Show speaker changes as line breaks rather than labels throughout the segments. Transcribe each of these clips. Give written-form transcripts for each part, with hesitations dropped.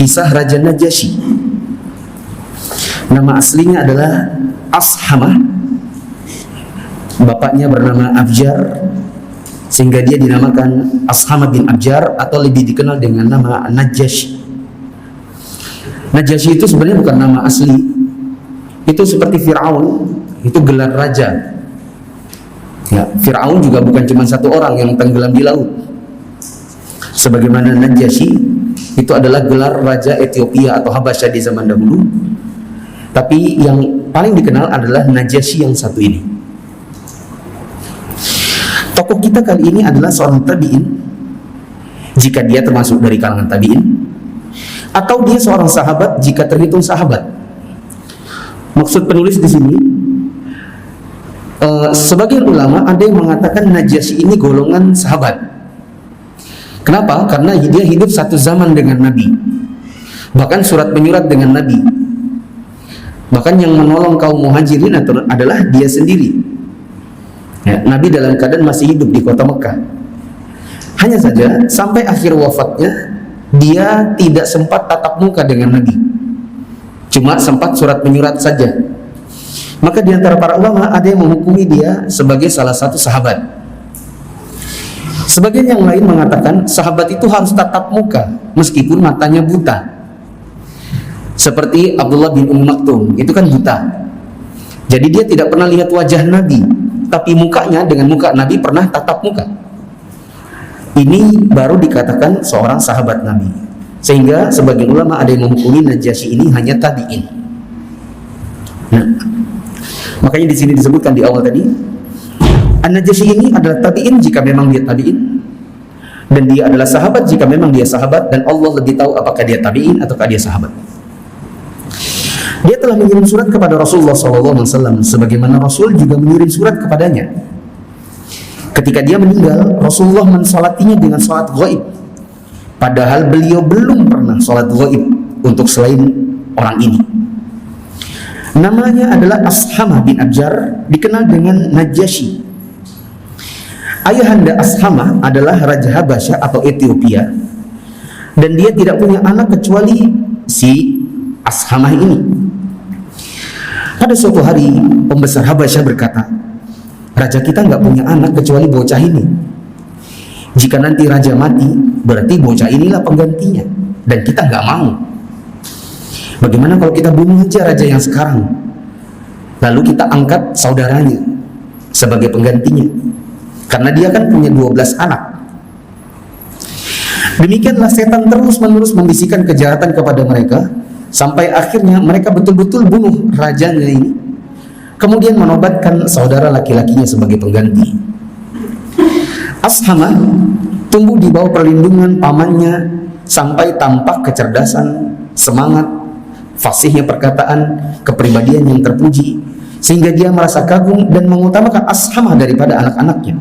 kisah Raja Najasyi. Nama aslinya adalah Ashamah. Bapaknya bernama Abjar, sehingga dia dinamakan Ashamah bin Abjar, atau lebih dikenal dengan nama Najasyi. Najasyi itu sebenarnya bukan nama asli. Itu seperti Fir'aun, itu gelar raja. Ya, Fir'aun juga bukan cuma satu orang yang tenggelam di laut. Sebagaimana Najasyi itu adalah gelar raja Ethiopia atau Habasyah di zaman dahulu. Tapi yang paling dikenal adalah Najasyi yang satu ini. Tokoh kita kali ini adalah seorang tabi'in, jika dia termasuk dari kalangan tabi'in, atau dia seorang sahabat jika terhitung sahabat. Maksud penulis di sini, sebagian ulama ada yang mengatakan Najasyi ini golongan sahabat. Kenapa? Karena dia hidup satu zaman dengan Nabi, bahkan surat menyurat dengan Nabi. Bahkan yang menolong kaum muhajirin adalah dia sendiri. Ya, Nabi dalam keadaan masih hidup di kota Mekah. Hanya saja sampai akhir wafatnya dia tidak sempat tatap muka dengan Nabi, cuma sempat surat menyurat saja. Maka di antara para ulama ada yang menghukumi dia sebagai salah satu sahabat. Sebagian yang lain mengatakan sahabat itu harus tatap muka meskipun matanya buta. Seperti Abdullah bin Maktum, itu kan buta. Jadi dia tidak pernah lihat wajah Nabi, tapi mukanya dengan muka Nabi pernah tatap muka. Ini baru dikatakan seorang sahabat Nabi. Sehingga sebagian ulama ada yang menghukumi Najasyi ini hanya tabi'in. Nah, makanya di sini disebutkan di awal tadi, An-Najasyi ini adalah tabi'in jika memang dia tabi'in, dan dia adalah sahabat jika memang dia sahabat, dan Allah lebih tahu apakah dia tabi'in ataukah dia sahabat. Dia telah mengirim surat kepada Rasulullah SAW, sebagaimana Rasul juga mengirim surat kepadanya. Ketika dia meninggal, Rasulullah mensolatinya dengan salat ghaib, padahal beliau belum pernah salat ghaib untuk selain orang ini. Namanya adalah Ashamah bin Abjar, dikenal dengan Najasyi. Ayahanda Ashamah adalah Raja Habasyah atau Ethiopia, dan dia tidak punya anak kecuali si Ashamah ini. Pada suatu hari pembesar Habasyah berkata, raja kita nggak punya anak kecuali bocah ini. Jika nanti raja mati, berarti bocah inilah penggantinya, dan kita nggak mau. Bagaimana kalau kita bunuh aja raja yang sekarang, lalu kita angkat saudaranya sebagai penggantinya, karena dia kan punya 12 anak. Demikianlah setan terus-menerus membisikkan kejahatan kepada mereka, sampai akhirnya mereka betul-betul bunuh rajanya ini, kemudian menobatkan saudara laki-lakinya sebagai pengganti. Ashamah tumbuh di bawah perlindungan pamannya sampai tampak kecerdasan, semangat, fasihnya perkataan, kepribadian yang terpuji, sehingga dia merasa kagum dan mengutamakan Ashamah daripada anak-anaknya.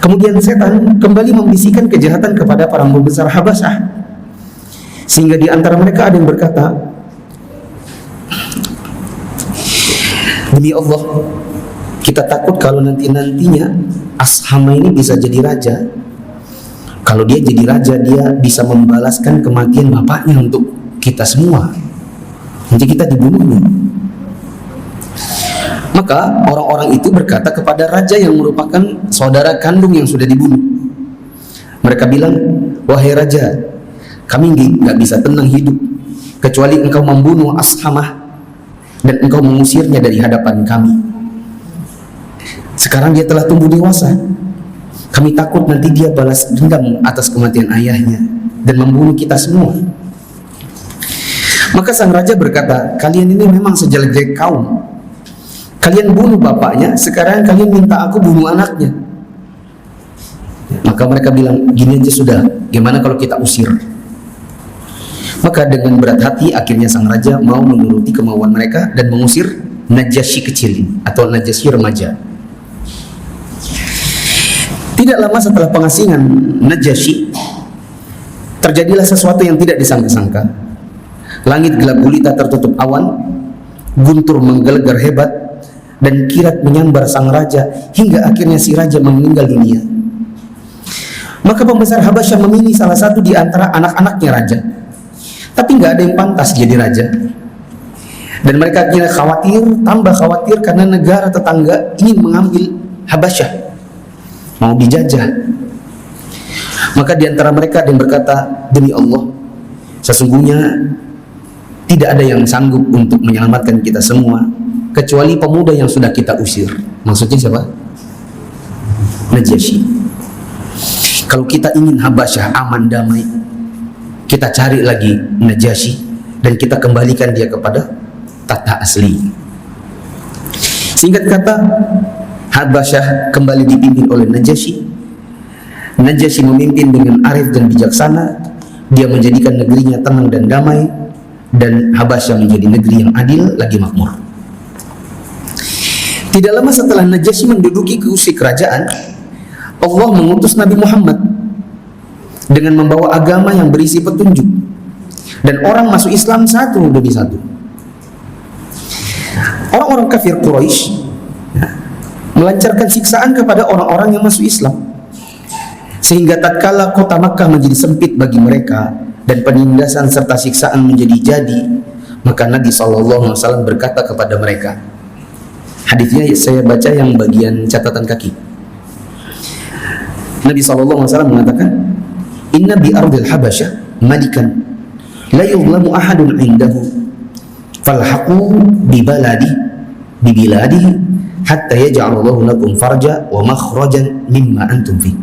Kemudian setan kembali membisikkan kejahatan kepada para pembesar Habasyah, sehingga di antara mereka ada yang berkata, demi Allah, kita takut kalau nantinya Ashamah ini bisa jadi raja. Kalau dia jadi raja, dia bisa membalaskan kematian bapaknya untuk kita semua. Nanti kita dibunuhnya. Maka orang-orang itu berkata kepada raja yang merupakan saudara kandung yang sudah dibunuh. Mereka bilang, wahai raja, kami nggak bisa tenang hidup kecuali engkau membunuh Ashamah dan engkau mengusirnya dari hadapan kami. Sekarang dia telah tumbuh dewasa. Kami takut nanti dia balas dendam atas kematian ayahnya dan membunuh kita semua. Maka sang raja berkata, kalian ini memang sejelek-jelek kaum. Kalian bunuh bapaknya, sekarang kalian minta aku bunuh anaknya. Maka mereka bilang, gini aja sudah, gimana kalau kita usir? Maka dengan berat hati akhirnya sang raja mau menuruti kemauan mereka dan mengusir Najasyi kecil atau Najasyi remaja. Tidak lama setelah pengasingan Najasyi, terjadilah sesuatu yang tidak disangka-sangka. Langit gelap gulita tertutup awan, guntur menggelegar hebat, dan kilat menyambar sang raja hingga akhirnya si raja meninggal dunia. Maka pembesar Habasyah memilih salah satu di antara anak-anaknya raja, Tapi nggak ada yang pantas jadi raja. Dan mereka kira khawatir, tambah khawatir karena negara tetangga ingin mengambil Habasyah, mau dijajah. Maka di antara mereka ada yang berkata, demi Allah, sesungguhnya tidak ada yang sanggup untuk menyelamatkan kita semua kecuali pemuda yang sudah kita usir. Maksudnya siapa? Najasyi. Kalau kita ingin Habasyah aman damai, kita cari lagi Najasyi dan kita kembalikan dia kepada tata asli. Singkat kata, Habasyah kembali dipimpin oleh Najasyi. Najasyi memimpin dengan arif dan bijaksana. Dia menjadikan negerinya tenang dan damai, dan Habasyah menjadi negeri yang adil lagi makmur. Tidak lama setelah Najasyi menduduki kursi kerajaan, Allah mengutus Nabi Muhammad dengan membawa agama yang berisi petunjuk, dan orang masuk Islam satu demi satu. Orang-orang kafir Quraisy melancarkan siksaan kepada orang-orang yang masuk Islam, sehingga tatkala kota Makkah menjadi sempit bagi mereka dan penindasan serta siksaan menjadi jadi, maka Nabi SAW berkata kepada mereka, hadisnya saya baca yang bagian catatan kaki. Nabi SAW mengatakan, inna bi ardil Habasyah malikan la yuzlamu ahadun indahu falhaqu bibiladihi hatta yaj'alallahu lakum farja wa makhrajan mimma antum fi.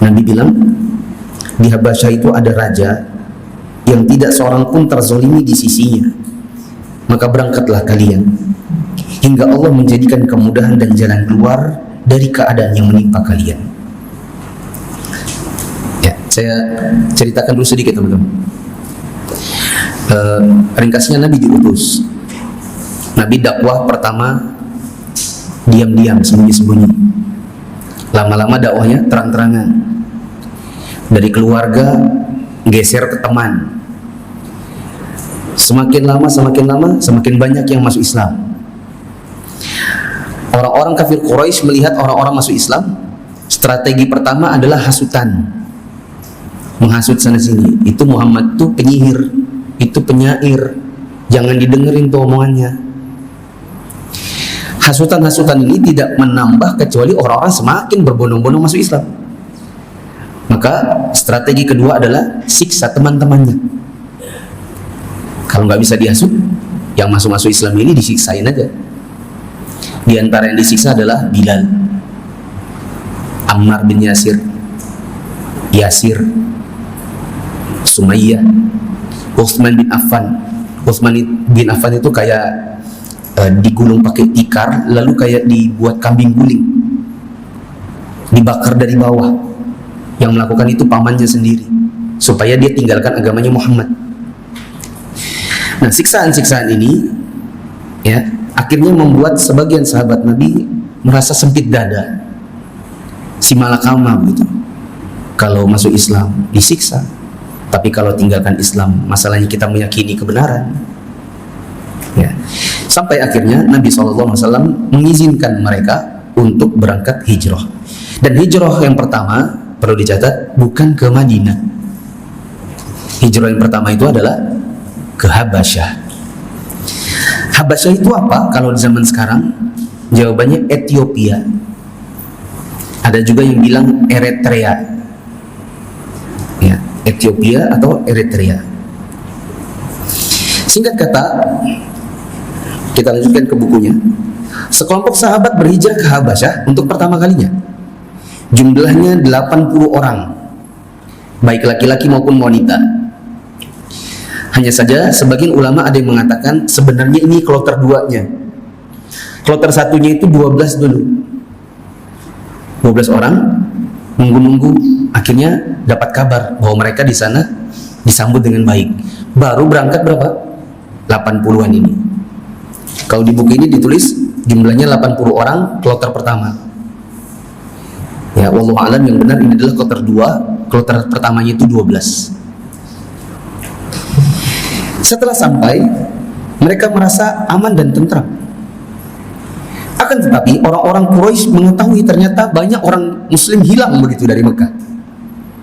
Nabi bilang, di Habasyah itu ada raja yang tidak seorang pun terzolimi di sisinya. Maka berangkatlah kalian hingga Allah menjadikan kemudahan dan jalan keluar dari keadaan yang menimpa kalian. Ya, saya ceritakan dulu sedikit teman-teman. Ringkasnya, Nabi diutus. Nabi dakwah pertama diam-diam, sembunyi-sembunyi. Lama-lama dakwahnya terang-terangan. Dari keluarga geser ke teman. Semakin lama, semakin banyak yang masuk Islam. Orang-orang kafir Quraisy melihat orang-orang masuk Islam, strategi pertama adalah hasutan, menghasut sana sini. Itu Muhammad tuh penyihir, itu penyair, jangan didengerin tuh omongannya. Hasutan-hasutan ini tidak menambah kecuali orang-orang semakin berbondong-bondong masuk Islam. Maka strategi kedua adalah siksa teman-temannya. Kalau nggak bisa dihasut, yang masuk-masuk Islam ini disiksain aja. Di antara yang disiksa adalah Bilal, Ammar bin Yasir, Sumayyah, Utsman bin Affan. Utsman bin Affan itu kayak digulung pakai tikar, lalu kayak dibuat kambing guling, dibakar dari bawah. Yang melakukan itu pamannya sendiri, supaya dia tinggalkan agamanya Muhammad. Nah, siksaan-siksaan ini ya akhirnya membuat sebagian sahabat Nabi merasa sempit dada, si malakama begitu. Kalau masuk Islam disiksa, tapi kalau tinggalkan Islam, masalahnya kita meyakini kebenaran. Ya. Sampai akhirnya Nabi SAW mengizinkan mereka untuk berangkat hijrah. Dan hijrah yang pertama, perlu dicatat, bukan ke Madinah. Hijrah yang pertama itu adalah ke Habasyah. Habasyah itu apa kalau di zaman sekarang? Jawabannya Ethiopia. Ada juga yang bilang Eritrea. Ya, Ethiopia atau Eritrea. Singkat kata, kita lanjutkan ke bukunya. Sekelompok sahabat berhijrah ke Habasyah untuk pertama kalinya. Jumlahnya 80 orang, baik laki-laki maupun wanita. Hanya saja sebagian ulama ada yang mengatakan sebenarnya ini kloter 2-nya. Kloter 1-nya itu 12 dulu. 12 orang nunggu-nunggu, akhirnya dapat kabar bahwa mereka di sana disambut dengan baik. Baru berangkat berapa? 80-an ini. Kalau di buku ini ditulis jumlahnya 80 orang kloter pertama. Ya, wallahu a'lam, yang benar ini adalah kloter 2, kloter pertamanya itu 12. Setelah sampai, mereka merasa aman dan tentram. Akan tetapi orang-orang Quraisy mengetahui ternyata banyak orang Muslim hilang begitu dari Mekah.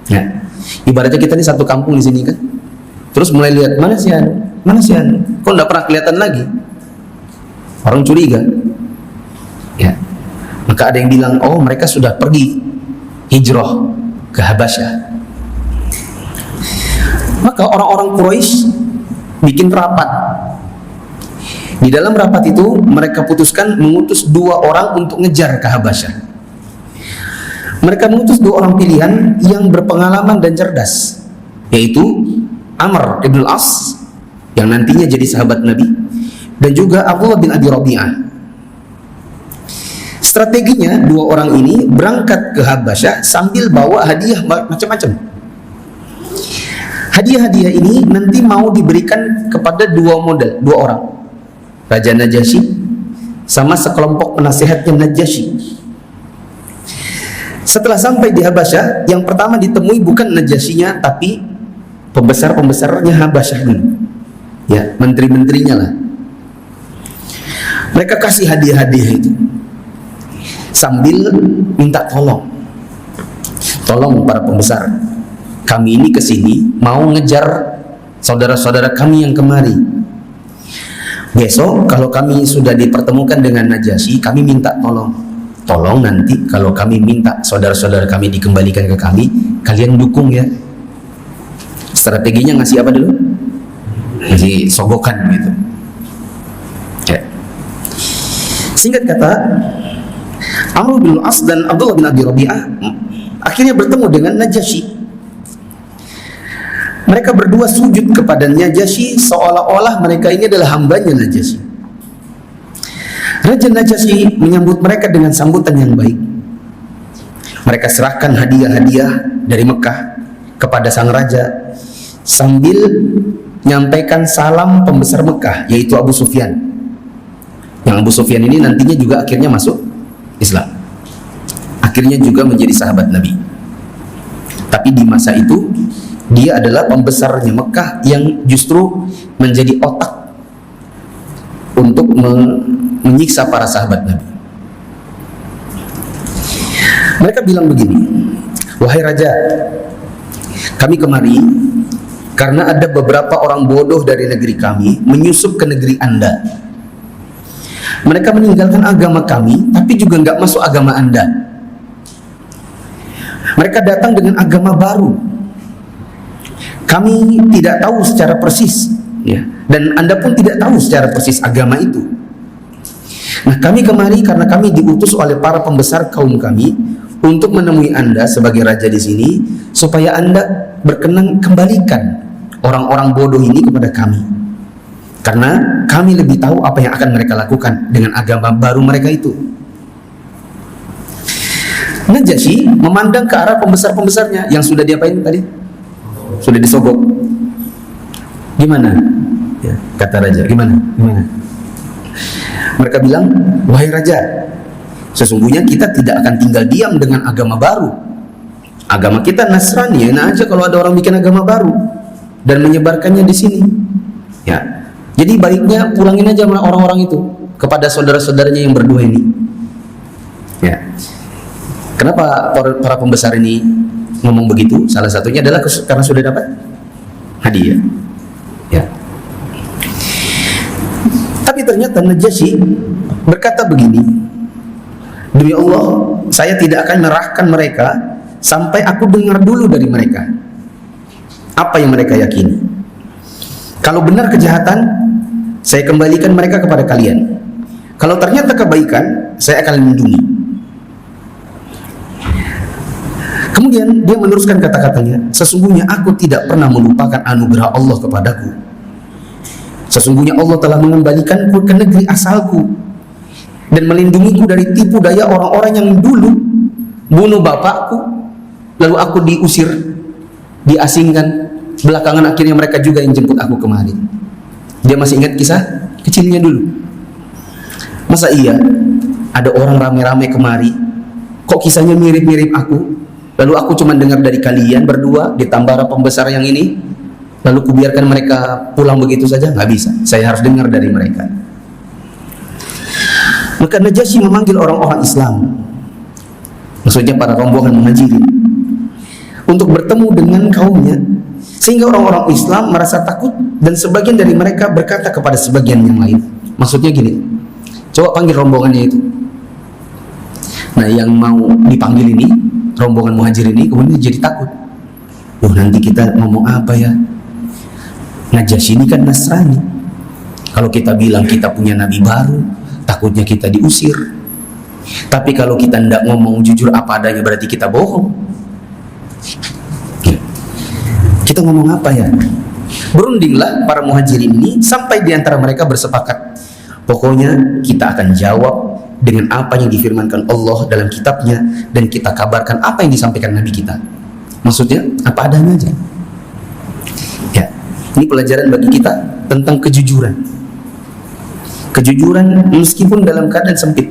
Ya, ibaratnya kita ini satu kampung di sini kan, Terus mulai lihat, mana si anu, kok nggak pernah kelihatan lagi. Orang curiga. Ya. Maka ada yang bilang, oh mereka sudah pergi hijrah ke Habasyah. Maka orang-orang Quraisy bikin rapat. Di dalam rapat itu mereka putuskan mengutus 2 orang untuk ngejar ke Habasyah. Mereka mengutus 2 orang pilihan yang berpengalaman dan cerdas, yaitu Amr ibn al-As yang nantinya jadi sahabat Nabi, dan juga Abdullah bin Abi Rabi'ah. Strateginya 2 orang ini berangkat ke Habasyah sambil bawa hadiah macam-macam. Hadiah-hadiah ini nanti mau diberikan kepada 2 orang, Raja Najasyi sama sekelompok penasehatnya Najasyi. Setelah sampai di Habasyah, yang pertama ditemui bukan Najasyinya, tapi pembesar-pembesarnya Habasyah dulu, ya, menteri-menterinya lah. Mereka kasih hadiah-hadiah itu sambil minta tolong para pembesar, kami ini kesini mau ngejar saudara-saudara kami yang kemari. Besok kalau kami sudah dipertemukan dengan Najasyi, kami minta tolong nanti kalau kami minta saudara-saudara kami dikembalikan ke kami, kalian dukung ya. Strateginya ngasih apa dulu? Ngasih sogokan gitu. Ya. Singkat kata, Amr bin al-As dan Abdullah bin Abi Rabi'ah akhirnya bertemu dengan Najasyi. Mereka berdua sujud kepada Najasyi seolah-olah mereka ini adalah hambanya Najasyi. Raja Najasyi menyambut mereka dengan sambutan yang baik. Mereka serahkan hadiah-hadiah dari Mekah kepada sang raja sambil menyampaikan salam pembesar Mekah, yaitu Abu Sufyan. Yang Abu Sufyan ini nantinya juga akhirnya masuk Islam, akhirnya juga menjadi sahabat Nabi. Tapi di masa itu dia adalah pembesarnya Mekah yang justru menjadi otak untuk menyiksa para sahabat Nabi. Mereka bilang begini, wahai raja, kami kemari karena ada beberapa orang bodoh dari negeri kami menyusup ke negeri Anda. Mereka meninggalkan agama kami, tapi juga nggak masuk agama Anda. Mereka datang dengan agama baru. Kami tidak tahu secara persis, ya, dan Anda pun tidak tahu secara persis agama itu. Nah, kami kemari karena kami diutus oleh para pembesar kaum kami untuk menemui Anda sebagai raja di sini, supaya Anda berkenan kembalikan orang-orang bodoh ini kepada kami. Karena kami lebih tahu apa yang akan mereka lakukan dengan agama baru mereka itu. Najasyi memandang ke arah pembesar-pembesarnya yang sudah diapain tadi? Sudah disogok. Gimana? Ya, kata raja, gimana? Mereka bilang, wahai raja, sesungguhnya kita tidak akan tinggal diam dengan agama baru. Agama kita Nasrani, enak aja kalau ada orang bikin agama baru dan menyebarkannya di sini. Ya, jadi baiknya pulangin aja orang-orang itu kepada saudara-saudaranya yang berdua ini. Ya, kenapa para pembesar ini ngomong begitu? Salah satunya adalah karena sudah dapat hadiah. Ya. Tapi ternyata Najasyi berkata begini, demi Allah, saya tidak akan merahkan mereka sampai aku dengar dulu dari mereka apa yang mereka yakini. Kalau benar kejahatan, saya kembalikan mereka kepada kalian. Kalau ternyata kebaikan, saya akan lindungi. Kemudian dia meneruskan kata-katanya, sesungguhnya aku tidak pernah melupakan anugerah Allah kepadaku. Sesungguhnya Allah telah mengembalikanku ke negeri asalku dan melindungiku dari tipu daya orang-orang yang dulu bunuh bapakku, lalu aku diusir, diasingkan. Belakangan akhirnya mereka juga yang jemput aku kemari. Dia masih ingat kisah kecilnya dulu. Masa iya ada orang rame-rame kemari, kok kisahnya mirip-mirip aku? Lalu aku cuma dengar dari kalian berdua ditambah para pembesar yang ini, lalu kubiarkan mereka pulang begitu saja? Nggak bisa, saya harus dengar dari mereka. Maka Najasyi memanggil orang-orang Islam, maksudnya para rombongan Muhajirin, untuk bertemu dengan kaumnya, sehingga orang-orang Islam merasa takut dan sebagian dari mereka berkata kepada sebagian yang lain. Maksudnya gini, coba panggil rombongannya itu. Nah, yang mau dipanggil ini, rombongan muhajir ini, kemudian jadi takut. Nanti kita ngomong apa ya? Najasyi ini kan Nasrani. Kalau kita bilang kita punya nabi baru, takutnya kita diusir. Tapi kalau kita tidak ngomong jujur apa adanya, berarti kita bohong. Kita ngomong apa ya? Berundinglah para muhajirin ini sampai di antara mereka bersepakat, pokoknya kita akan jawab dengan apa yang difirmankan Allah dalam kitabnya, dan kita kabarkan apa yang disampaikan Nabi kita. Maksudnya apa adanya aja. Ya, ini pelajaran bagi kita tentang kejujuran. Kejujuran meskipun dalam keadaan sempit.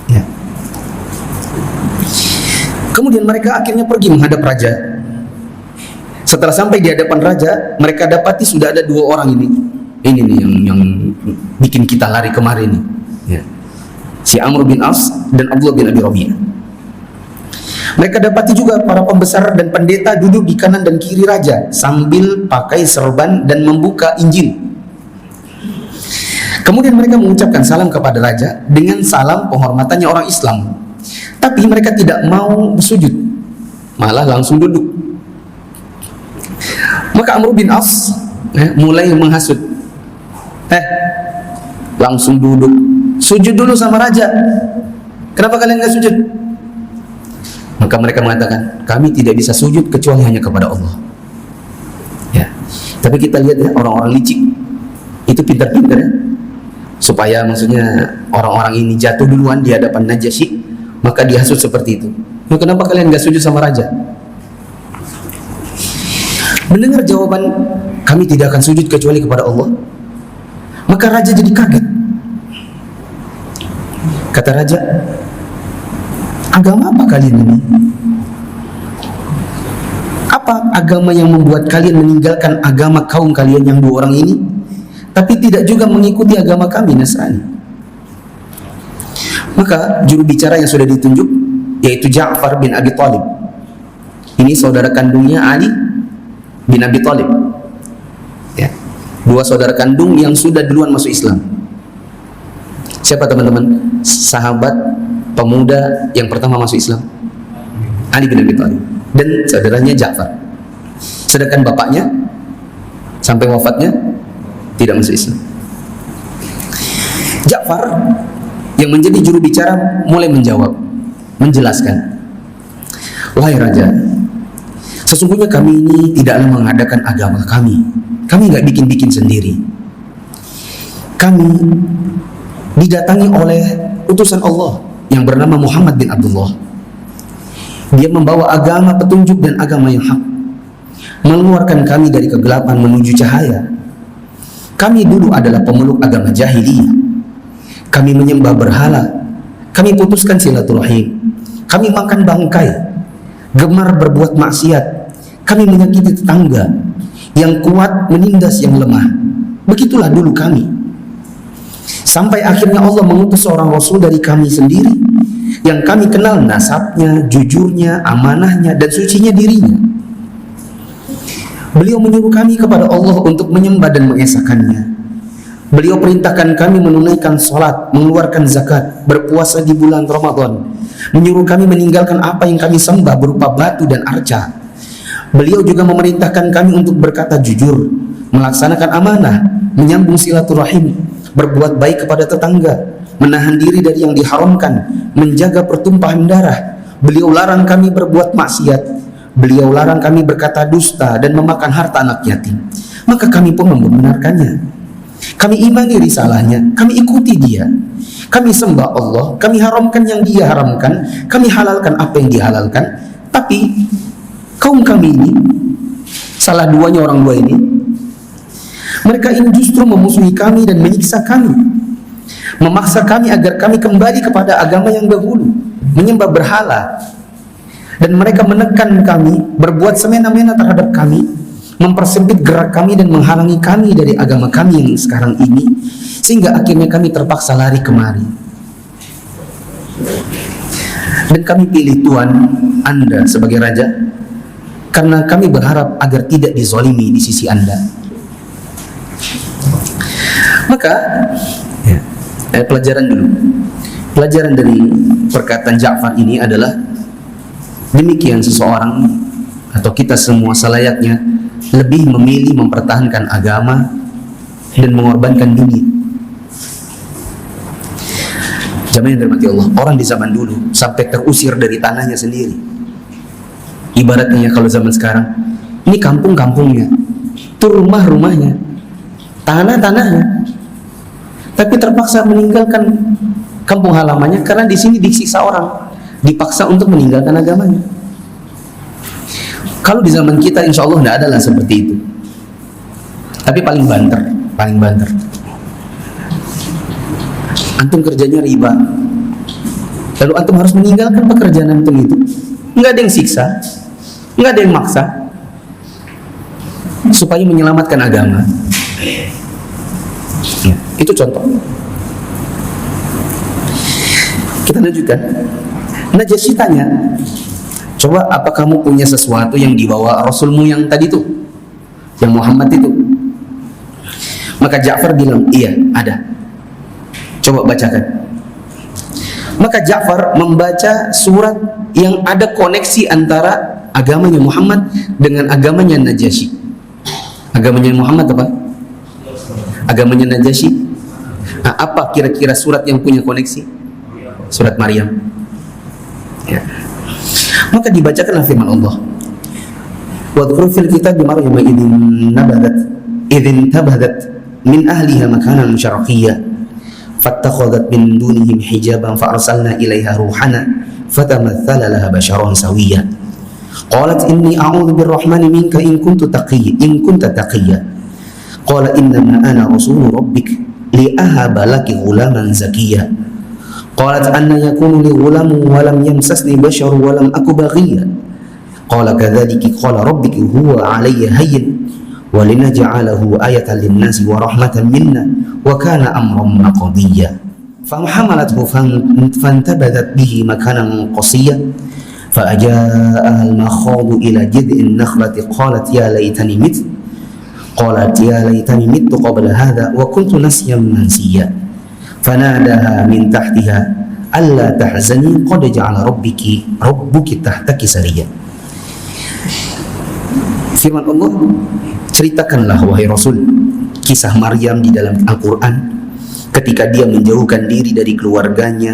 Ya. Kemudian mereka akhirnya pergi menghadap raja. Setelah sampai di hadapan raja, mereka dapati sudah ada dua orang ini. Ini nih yang bikin kita lari kemarin nih. Ya. Si Amr bin As dan Abdullah bin Abi Rabi'ah. Mereka dapati juga para pembesar dan pendeta duduk di kanan dan kiri raja sambil pakai serban dan membuka Injil. Kemudian mereka mengucapkan salam kepada raja dengan salam penghormatannya orang Islam. Tapi mereka tidak mau bersujud, malah langsung duduk. Maka Amr bin As mulai menghasut. Langsung duduk, sujud dulu sama raja. Kenapa kalian nggak sujud? Maka mereka mengatakan, kami tidak bisa sujud kecuali hanya kepada Allah. Ya. Tapi kita lihat ya, orang-orang licik itu pintar-pintar ya, supaya maksudnya orang-orang ini jatuh duluan di hadapan Najasyi, maka dihasut seperti itu. Kenapa kalian nggak sujud sama raja? Mendengar jawaban, kami tidak akan sujud kecuali kepada Allah, maka raja jadi kaget. Kata raja, agama apa kalian ini? Apa agama yang membuat kalian meninggalkan agama kaum kalian yang dua orang ini, tapi tidak juga mengikuti agama kami Nasrani? Maka juru bicara yang sudah ditunjuk, yaitu Ja'far bin Abi Thalib. Ini saudara kandungnya Ali bin Abi Thalib. Ya. Dua saudara kandung yang sudah duluan masuk Islam. Siapa teman-teman? Sahabat pemuda yang pertama masuk Islam, Ali bin Abi Thalib, dan saudaranya Ja'far. Sedangkan bapaknya sampai wafatnya tidak masuk Islam. Ja'far yang menjadi juru bicara mulai menjawab, menjelaskan, wahai raja, sesungguhnya kami ini tidaklah mengadakan agama kami nggak bikin-bikin sendiri. Kami didatangi oleh utusan Allah yang bernama Muhammad bin Abdullah. Dia membawa agama petunjuk dan agama yang hak, mengeluarkan kami dari kegelapan menuju cahaya. Kami dulu adalah pemeluk agama jahiliyah. Kami menyembah berhala, kami putuskan silaturahim, kami makan bangkai, gemar berbuat maksiat, kami menyakiti tetangga, yang kuat menindas yang lemah. Begitulah dulu kami. Sampai akhirnya Allah mengutus seorang Rasul dari kami sendiri, yang kami kenal nasabnya, jujurnya, amanahnya, dan sucinya dirinya. Beliau menyuruh kami kepada Allah untuk menyembah dan mengesahkannya. Beliau perintahkan kami menunaikan sholat, mengeluarkan zakat, berpuasa di bulan Ramadan. Menyuruh kami meninggalkan apa yang kami sembah berupa batu dan arca. Beliau juga memerintahkan kami untuk berkata jujur, melaksanakan amanah, menyambung silaturahim, berbuat baik kepada tetangga, menahan diri dari yang diharamkan, menjaga pertumpahan darah. Beliau larang kami berbuat maksiat. Beliau larang kami berkata dusta dan memakan harta anak yatim. Maka kami pun membenarkannya. Kami imani risalahnya, kami ikuti dia. Kami sembah Allah, kami haramkan yang dia haramkan, kami halalkan apa yang dihalalkan. Tapi kaum kami ini, salah duanya orang dua ini, mereka ini justru memusuhi kami dan menyiksa kami, memaksa kami agar kami kembali kepada agama yang dahulu, menyembah berhala. Dan mereka menekan kami, berbuat semena-mena terhadap kami, mempersempit gerak kami dan menghalangi kami dari agama kami yang sekarang ini, sehingga akhirnya kami terpaksa lari kemari. Dan kami pilih Tuhan Anda sebagai raja karena kami berharap agar tidak dizalimi di sisi Anda. Maka pelajaran dulu. Pelajaran dari perkataan Ja'far ini adalah demikian seseorang atau kita semua selayaknya lebih memilih mempertahankan agama dan mengorbankan dunia. Jamaah yang dirahmati Allah, orang di zaman dulu sampai terusir dari tanahnya sendiri. Ibaratnya kalau zaman sekarang, ini kampung-kampungnya, itu rumah-rumahnya, tanah-tanahnya, tapi terpaksa meninggalkan kampung halamannya karena di sini disiksa orang, dipaksa untuk meninggalkan agamanya. Kalau di zaman kita insya Allah tidak adalah seperti itu, tapi paling banter. Antum kerjanya riba, lalu antum harus meninggalkan pekerjaan antum itu. Nggak ada yang siksa, nggak ada yang maksa, supaya menyelamatkan agama. Ya, itu contoh. Kita lanjutkan. Najasyi tanya, coba apa kamu punya sesuatu yang dibawa Rasulmu yang tadi itu, yang Muhammad itu? Maka Ja'far bilang, iya ada. Coba bacakan. Maka Ja'far membaca surat yang ada koneksi antara agamanya Muhammad dengan agamanya Najasyi. Agamanya Muhammad apa? Agamanya Najasyi. Nah, apa kira-kira surat yang punya koneksi? Surat Maryam. Ya. Maka dibacakanlah firman Allah. Wadhkur fil kitab Maryam idzin tabadat min ahliha makanan syarqiyyah fattakhadhat min dunihim hijaban fa arsalna ilaiha ruhana fatamathala laha basharan sawiyya qalat inni a'udzu birrahmani minka in kunta taqiyya qala innama ana rasulu rabbik li ahaba laki ghulaman zakiyya qalat anna yakunu li ghulamun wa lam yamsasni basharun wa lam aku baghiyya qala kadzalika qala rabbiki huwa 'alayya hayyin وَلِنَجْعَلَهُ آيَةً لِلنَّاسِ وَرَحْمَةً مِنَّا وَكَانَ أَمْرًا مَقْضِيًّا فَحَمَلَتْهُ فَانْتَبَذَتْ بِهِ مَكَانًا قَصِيًّا فَأَجَاءَهَا الْمَخَاضُ إِلَى جِذْعِ النَّخْلَةِ قَالَتْ يَا لَيْتَنِي مِتُّ قَبْلَ هَذَا وَكُنْتُ نَسْيًا مَنْسِيًّا فَنَادَاهَا مِنْ تَحْتِهَا أَلَّا تَحْزَنِي قَدْ جَعَلَ رَبُّكِ تَحْتَكِ سَرِيًّا. Firman Allah, ceritakanlah wahai Rasul kisah Maryam di dalam Al-Quran ketika dia menjauhkan diri dari keluarganya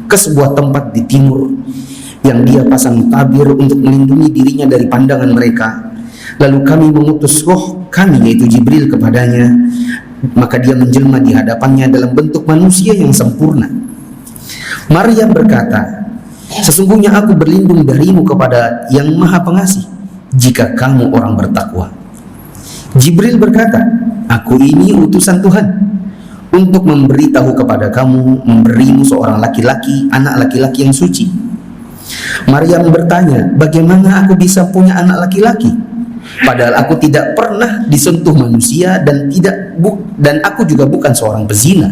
ke sebuah tempat di timur yang dia pasang tabir untuk melindungi dirinya dari pandangan mereka. Lalu kami mengutus roh kami yaitu Jibril kepadanya, maka dia menjelma di hadapannya dalam bentuk manusia yang sempurna. Maryam berkata, sesungguhnya aku berlindung darimu kepada yang Maha Pengasih jika kamu orang bertakwa. Jibril berkata, aku ini utusan Tuhan untuk memberitahu kepada kamu, memberimu seorang laki-laki, anak laki-laki yang suci. Maryam bertanya, bagaimana aku bisa punya anak laki-laki? Padahal aku tidak pernah disentuh manusia dan aku juga bukan seorang pezina.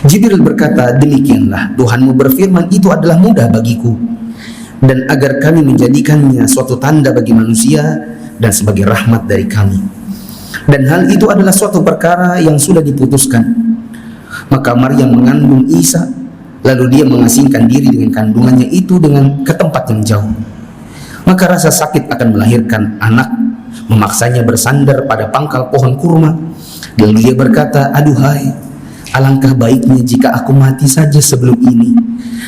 Jibril berkata, demikianlah Tuhanmu berfirman, itu adalah mudah bagiku, dan agar kami menjadikannya suatu tanda bagi manusia dan sebagai rahmat dari kami. Dan hal itu adalah suatu perkara yang sudah diputuskan. Maka Maryam mengandung Isa, lalu dia mengasingkan diri dengan kandungannya itu ke tempat yang jauh. Maka rasa sakit akan melahirkan anak memaksanya bersandar pada pangkal pohon kurma. Lalu dia berkata, aduhai, alangkah baiknya jika aku mati saja sebelum ini,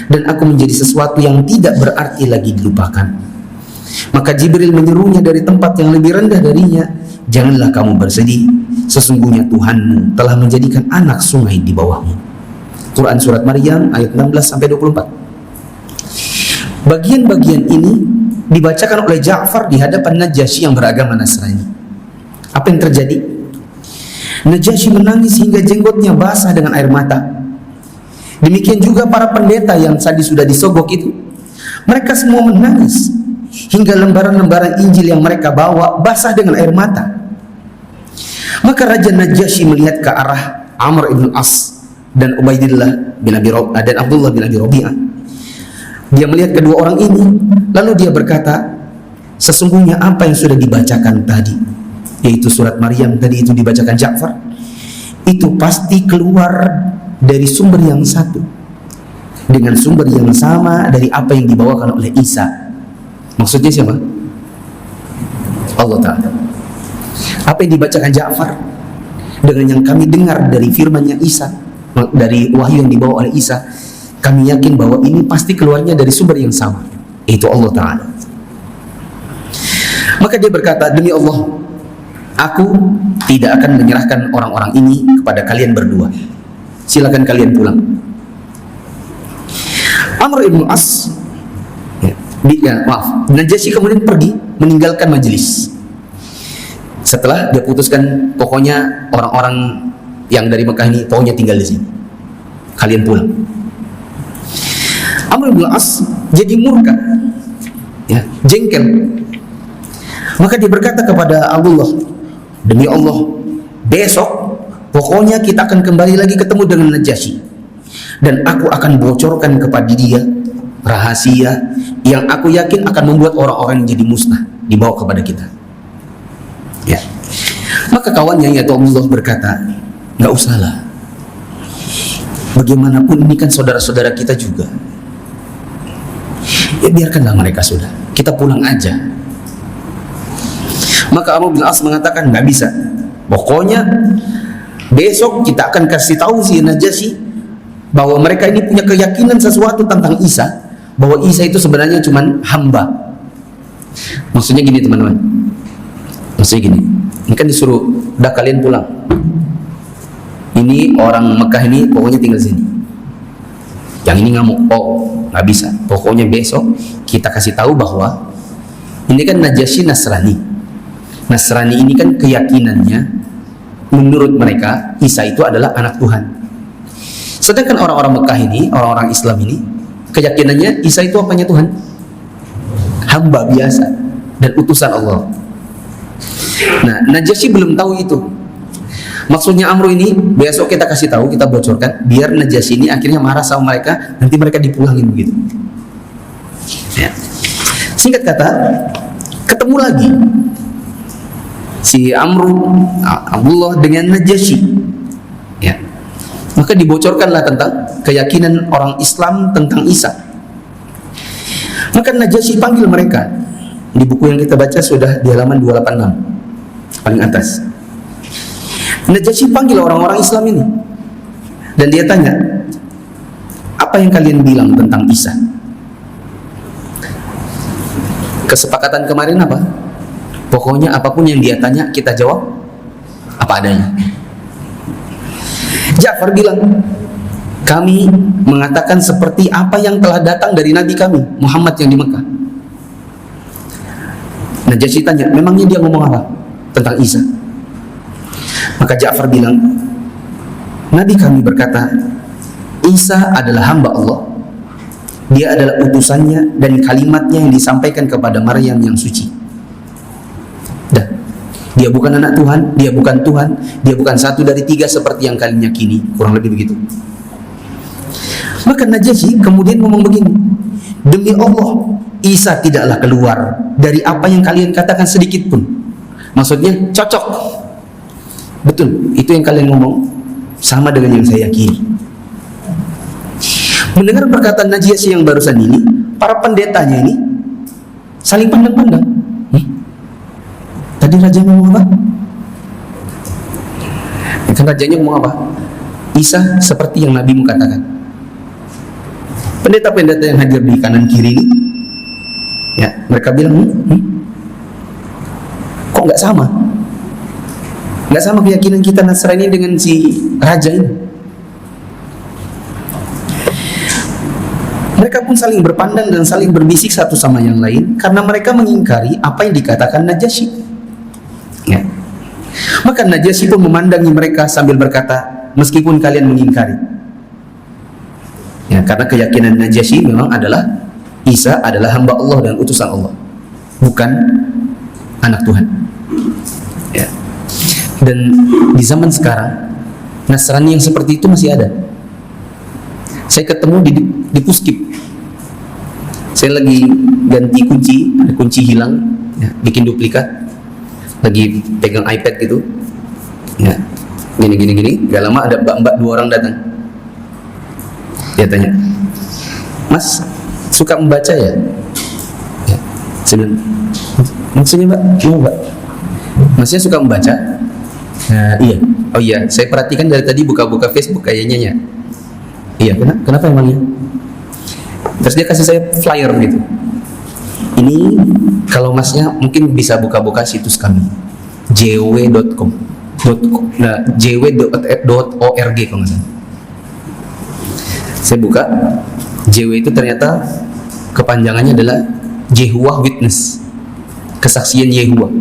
dan aku menjadi sesuatu yang tidak berarti lagi dilupakan. Maka Jibril menyerunya dari tempat yang lebih rendah darinya, janganlah kamu bersedih, sesungguhnya Tuhanmu telah menjadikan anak sungai di bawahmu. Quran Surat Maryam ayat 16-24. Bagian-bagian ini dibacakan oleh Ja'far di hadapan Najasyi yang beragama Nasrani. Apa yang terjadi? Najasyi menangis hingga jenggotnya basah dengan air mata. Demikian juga para pendeta yang tadi sudah disogok itu, mereka semua menangis hingga lembaran-lembaran Injil yang mereka bawa basah dengan air mata. Maka Raja Najasyi melihat ke arah Amr ibn As dan Ubaidillah bin Abi Rabi'ah dan Abdullah bin Abi Rabi'ah. Dia melihat kedua orang ini, lalu dia berkata, sesungguhnya apa yang sudah dibacakan tadi, yaitu surat Maryam tadi itu dibacakan Ja'far, itu pasti keluar dari sumber yang satu, dengan sumber yang sama dari apa yang dibawakan oleh Isa. Maksudnya siapa? Allah Ta'ala. Apa yang dibacakan Ja'far dengan yang kami dengar dari firman-Nya Isa, dari wahyu yang dibawa oleh Isa, kami yakin bahwa ini pasti keluarnya dari sumber yang sama, yaitu Allah Ta'ala. Maka dia berkata, demi Allah, aku tidak akan menyerahkan orang-orang ini kepada kalian berdua. Silakan kalian pulang. Amr ibn As, Najasyi kemudian pergi meninggalkan majelis. Setelah dia putuskan, pokoknya orang-orang yang dari Mekah ini pokoknya tinggal di sini, kalian pulang. Amr ibn As jadi murka, jengkel. Maka dia berkata kepada Abdullah, demi Allah, besok pokoknya kita akan kembali lagi ketemu dengan Najasyi, dan aku akan bocorkan kepada dia rahasia yang aku yakin akan membuat orang-orang jadi musnah dibawa kepada kita. Ya. Maka kawannya yaitu Abdullah berkata, nggak usahlah, bagaimanapun ini kan saudara-saudara kita juga, ya biarkanlah mereka, sudah, kita pulang aja. Maka Amr bin As mengatakan, nggak bisa, pokoknya besok kita akan kasih tahu si Najasyi bahwa mereka ini punya keyakinan sesuatu tentang Isa, bahwa Isa itu sebenarnya cuma hamba. Maksudnya gini teman-teman, maksudnya gini, ini kan disuruh, udah kalian pulang, ini orang Mekah ini pokoknya tinggal sini. Yang ini ngamuk, oh nggak bisa, pokoknya besok kita kasih tahu bahwa ini kan Najasyi Nasrani. Nasrani ini kan keyakinannya, menurut mereka Isa itu adalah anak Tuhan. Sedangkan orang-orang Mekah ini, orang-orang Islam ini, keyakinannya Isa itu apanya Tuhan? Hamba biasa dan utusan Allah. Nah, Najasyi belum tahu itu. Maksudnya Amr ini, besok kita kasih tahu, kita bocorkan, biar Najasyi ini akhirnya marah sama mereka, nanti mereka dipulangin begitu. Ya. Singkat kata, ketemu lagi si Abdullah dengan Najasyi, ya. Maka dibocorkanlah tentang keyakinan orang Islam tentang Isa. Maka Najasyi panggil mereka. Di buku yang kita baca sudah di halaman 286 paling atas. Najasyi panggil orang-orang Islam ini dan dia tanya, apa yang kalian bilang tentang Isa? Kesepakatan kemarin apa? Pokoknya apapun yang dia tanya, kita jawab apa adanya. Ja'far bilang, kami mengatakan seperti apa yang telah datang dari Nabi kami, Muhammad yang di Mekah. Najasyi tanya, memangnya dia ngomong apa tentang Isa? Maka Ja'far bilang, Nabi kami berkata, Isa adalah hamba Allah, dia adalah utusannya dan kalimatnya yang disampaikan kepada Maryam yang suci. Dia bukan anak Tuhan, dia bukan Tuhan, dia bukan satu dari tiga seperti yang kalian yakini, kurang lebih begitu. Maka Najasyi kemudian ngomong begini, demi Allah, Isa tidaklah keluar dari apa yang kalian katakan sedikit pun. Maksudnya cocok, betul, itu yang kalian ngomong sama dengan yang saya yakini. Mendengar perkataan Najasyi yang barusan ini, para pendetanya ini saling pandang-pandang. Tadi raja ngomong apa? Kan rajanya ngomong apa? Isa seperti yang Nabi katakan. Pendeta-pendeta yang hadir di kanan kiri ini, ya, mereka bilang, kok nggak sama? Nggak sama keyakinan kita Nasrani dengan si raja ini. Mereka pun saling berpandang dan saling berbisik satu sama yang lain karena mereka mengingkari apa yang dikatakan Najasyi. Ya. Maka Najasyi pun memandangi mereka sambil berkata, meskipun kalian mengingkari, ya, karena keyakinan Najasyi memang adalah Isa adalah hamba Allah dan utusan Allah, bukan anak Tuhan. Ya. Dan di zaman sekarang Nasrani yang seperti itu masih ada. Saya ketemu di Puskip. Saya lagi ganti kunci, ada kunci hilang ya, bikin duplikat, lagi pegang iPad gitu, ya, gini. Gak lama ada mbak-mbak 2 orang datang. Dia tanya, Mas suka membaca ya? Ya, saya bilang, maksudnya Mbak, gimana Mbak? Masnya suka membaca? Iya. Oh iya, saya perhatikan dari tadi buka-buka Facebook kayaknya ya. Iya, kenapa emangnya? Terus dia kasih saya flyer gitu. Ini kalau masnya mungkin bisa buka-buka situs kami, jw.com, nah, jw.org kalau nggak salah. Saya buka, JW itu ternyata kepanjangannya adalah Jehovah Witness, kesaksian Yehuwa.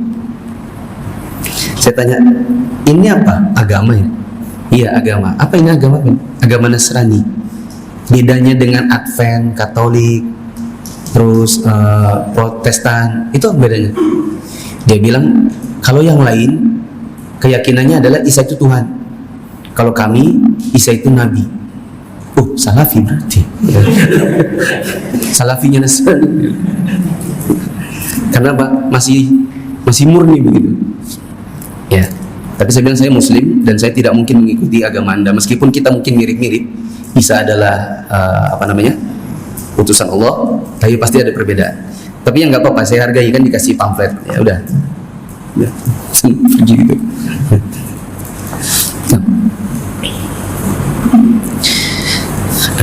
Saya tanya, ini apa? Agama ya? Iya, agama. Apa ini agama? Agama Nasrani. Bedanya dengan Advent, Katolik, terus Protestan, itu apa bedanya? Dia bilang, kalau yang lain keyakinannya adalah Isa itu Tuhan, kalau kami Isa itu Nabi. Oh, Salafi berarti. Salafinya Nasrani. Karena masih murni begitu. Ya. Tapi saya bilang saya Muslim dan saya tidak mungkin mengikuti agama Anda, meskipun kita mungkin mirip-mirip. Isa adalah utusan Allah, tapi pasti ada perbedaan. Tapi yang nggak apa-apa, saya hargai, kan dikasih pamflet. Ya udah. Pergi gitu.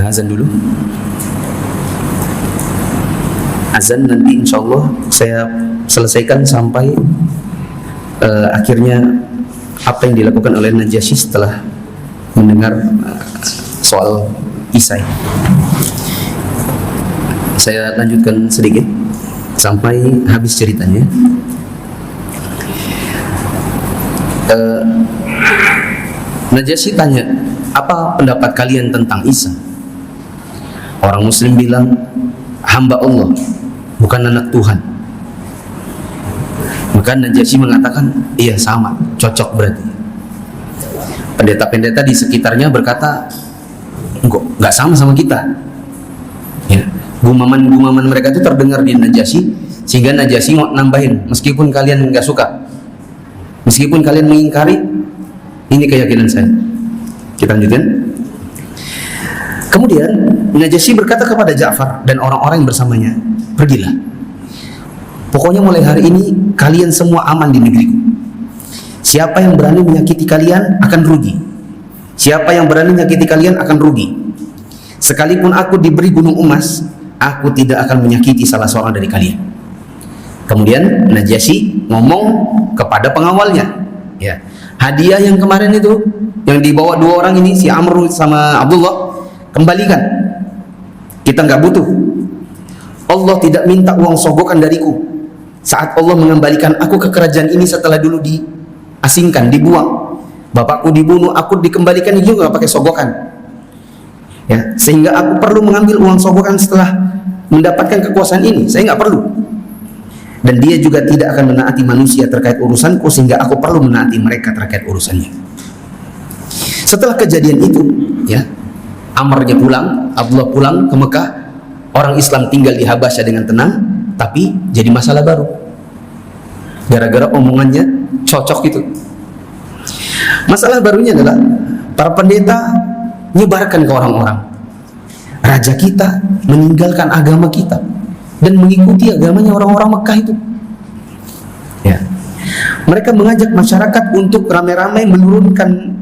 Azan dulu. Azan nanti insya Allah saya selesaikan sampai akhirnya apa yang dilakukan oleh Najasyi setelah mendengar soal Isa. Saya lanjutkan sedikit sampai habis ceritanya. Najasyi tanya, apa pendapat kalian tentang Isa? Orang Muslim bilang, hamba Allah, bukan anak Tuhan. Maka Najasyi mengatakan, iya sama, cocok berarti. Pendeta-pendeta di sekitarnya berkata, nggak sama kita. Ya, gumaman mereka itu terdengar di Najasyi, sehingga Najasyi mau nambahin, meskipun kalian nggak suka, meskipun kalian mengingkari, ini keyakinan saya. Kita lanjutkan. Kemudian Najasyi berkata kepada Ja'far dan orang-orang yang bersamanya, pergilah. Pokoknya mulai hari ini kalian semua aman di negeriku. Siapa yang berani menyakiti kalian akan rugi. Siapa yang berani menyakiti kalian akan rugi. Sekalipun aku diberi gunung emas, aku tidak akan menyakiti salah seorang dari kalian. Kemudian Najasyi ngomong kepada pengawalnya, ya, hadiah yang kemarin itu yang dibawa 2 orang ini, si Amr sama Abdullah, kembalikan. Kita nggak butuh. Allah tidak minta uang sogokan dariku saat Allah mengembalikan aku ke kerajaan ini setelah dulu diasingkan, dibuang. Bapakku dibunuh, aku dikembalikan juga pakai sogokan. Ya, sehingga aku perlu mengambil uang sogokan setelah mendapatkan kekuasaan ini. Saya nggak perlu. Dan dia juga tidak akan menaati manusia terkait urusanku, sehingga aku perlu menaati mereka terkait urusannya. Setelah kejadian itu, ya, Amrnya pulang, Abdullah pulang ke Mekah. Orang Islam tinggal di Habasyah dengan tenang, tapi jadi masalah baru. Gara-gara omongannya cocok itu. Masalah barunya adalah para pendeta nyebarkan ke orang-orang, raja kita meninggalkan agama kita dan mengikuti agamanya orang-orang Mekah itu. Ya. Mereka mengajak masyarakat untuk ramai-ramai menurunkan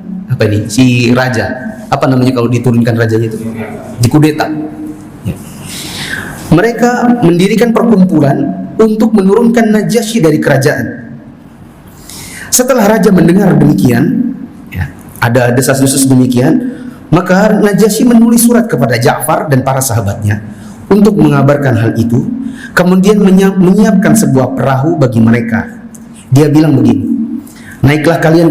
si raja. Apa namanya kalau diturunkan rajanya itu? Dikudeta. Ya. Mereka mendirikan perkumpulan untuk menurunkan Najasyi dari kerajaan. Setelah raja mendengar demikian, ya, ada desas-desus demikian, maka Najasyi menulis surat kepada Ja'far dan para sahabatnya untuk mengabarkan hal itu. Kemudian menyiapkan sebuah perahu bagi mereka. Dia bilang begini, naiklah kalian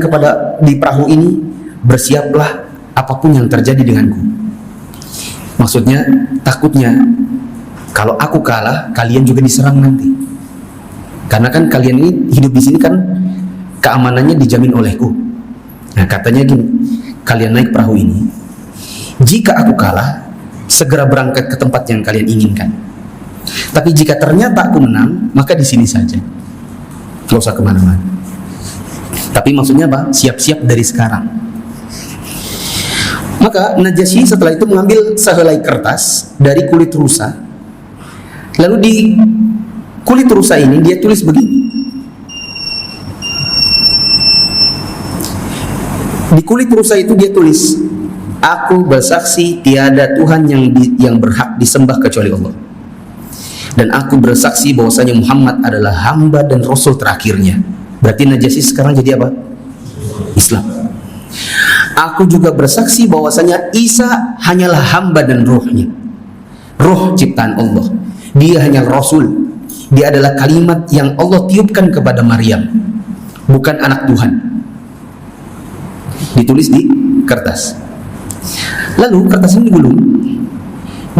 di perahu ini, bersiaplah apapun yang terjadi denganku. Maksudnya, takutnya kalau aku kalah, kalian juga diserang nanti. Karena kan kalian ini hidup di sini kan keamanannya dijamin olehku. Nah, katanya gini, kalian naik perahu ini. Jika aku kalah, segera berangkat ke tempat yang kalian inginkan. Tapi jika ternyata aku menang, maka di sini saja. nggak usah kemana-mana. Tapi maksudnya apa? Siap-siap dari sekarang. Maka Najasyi setelah itu mengambil sehelai kertas dari kulit rusa, lalu di kulit rusa ini dia tulis begini. Di kulit rusa itu dia tulis, aku bersaksi tiada Tuhan yang berhak disembah kecuali Allah, dan aku bersaksi bahwasanya Muhammad adalah hamba dan rasul terakhirnya. Berarti Najasyi sekarang jadi apa? Islam. Aku juga bersaksi bahwasanya Isa hanyalah hamba dan ruhnya, ruh ciptaan Allah. Dia hanya rasul. Dia adalah kalimat yang Allah tiupkan kepada Maryam, bukan anak Tuhan. Ditulis di kertas. Lalu kertas ini digulung,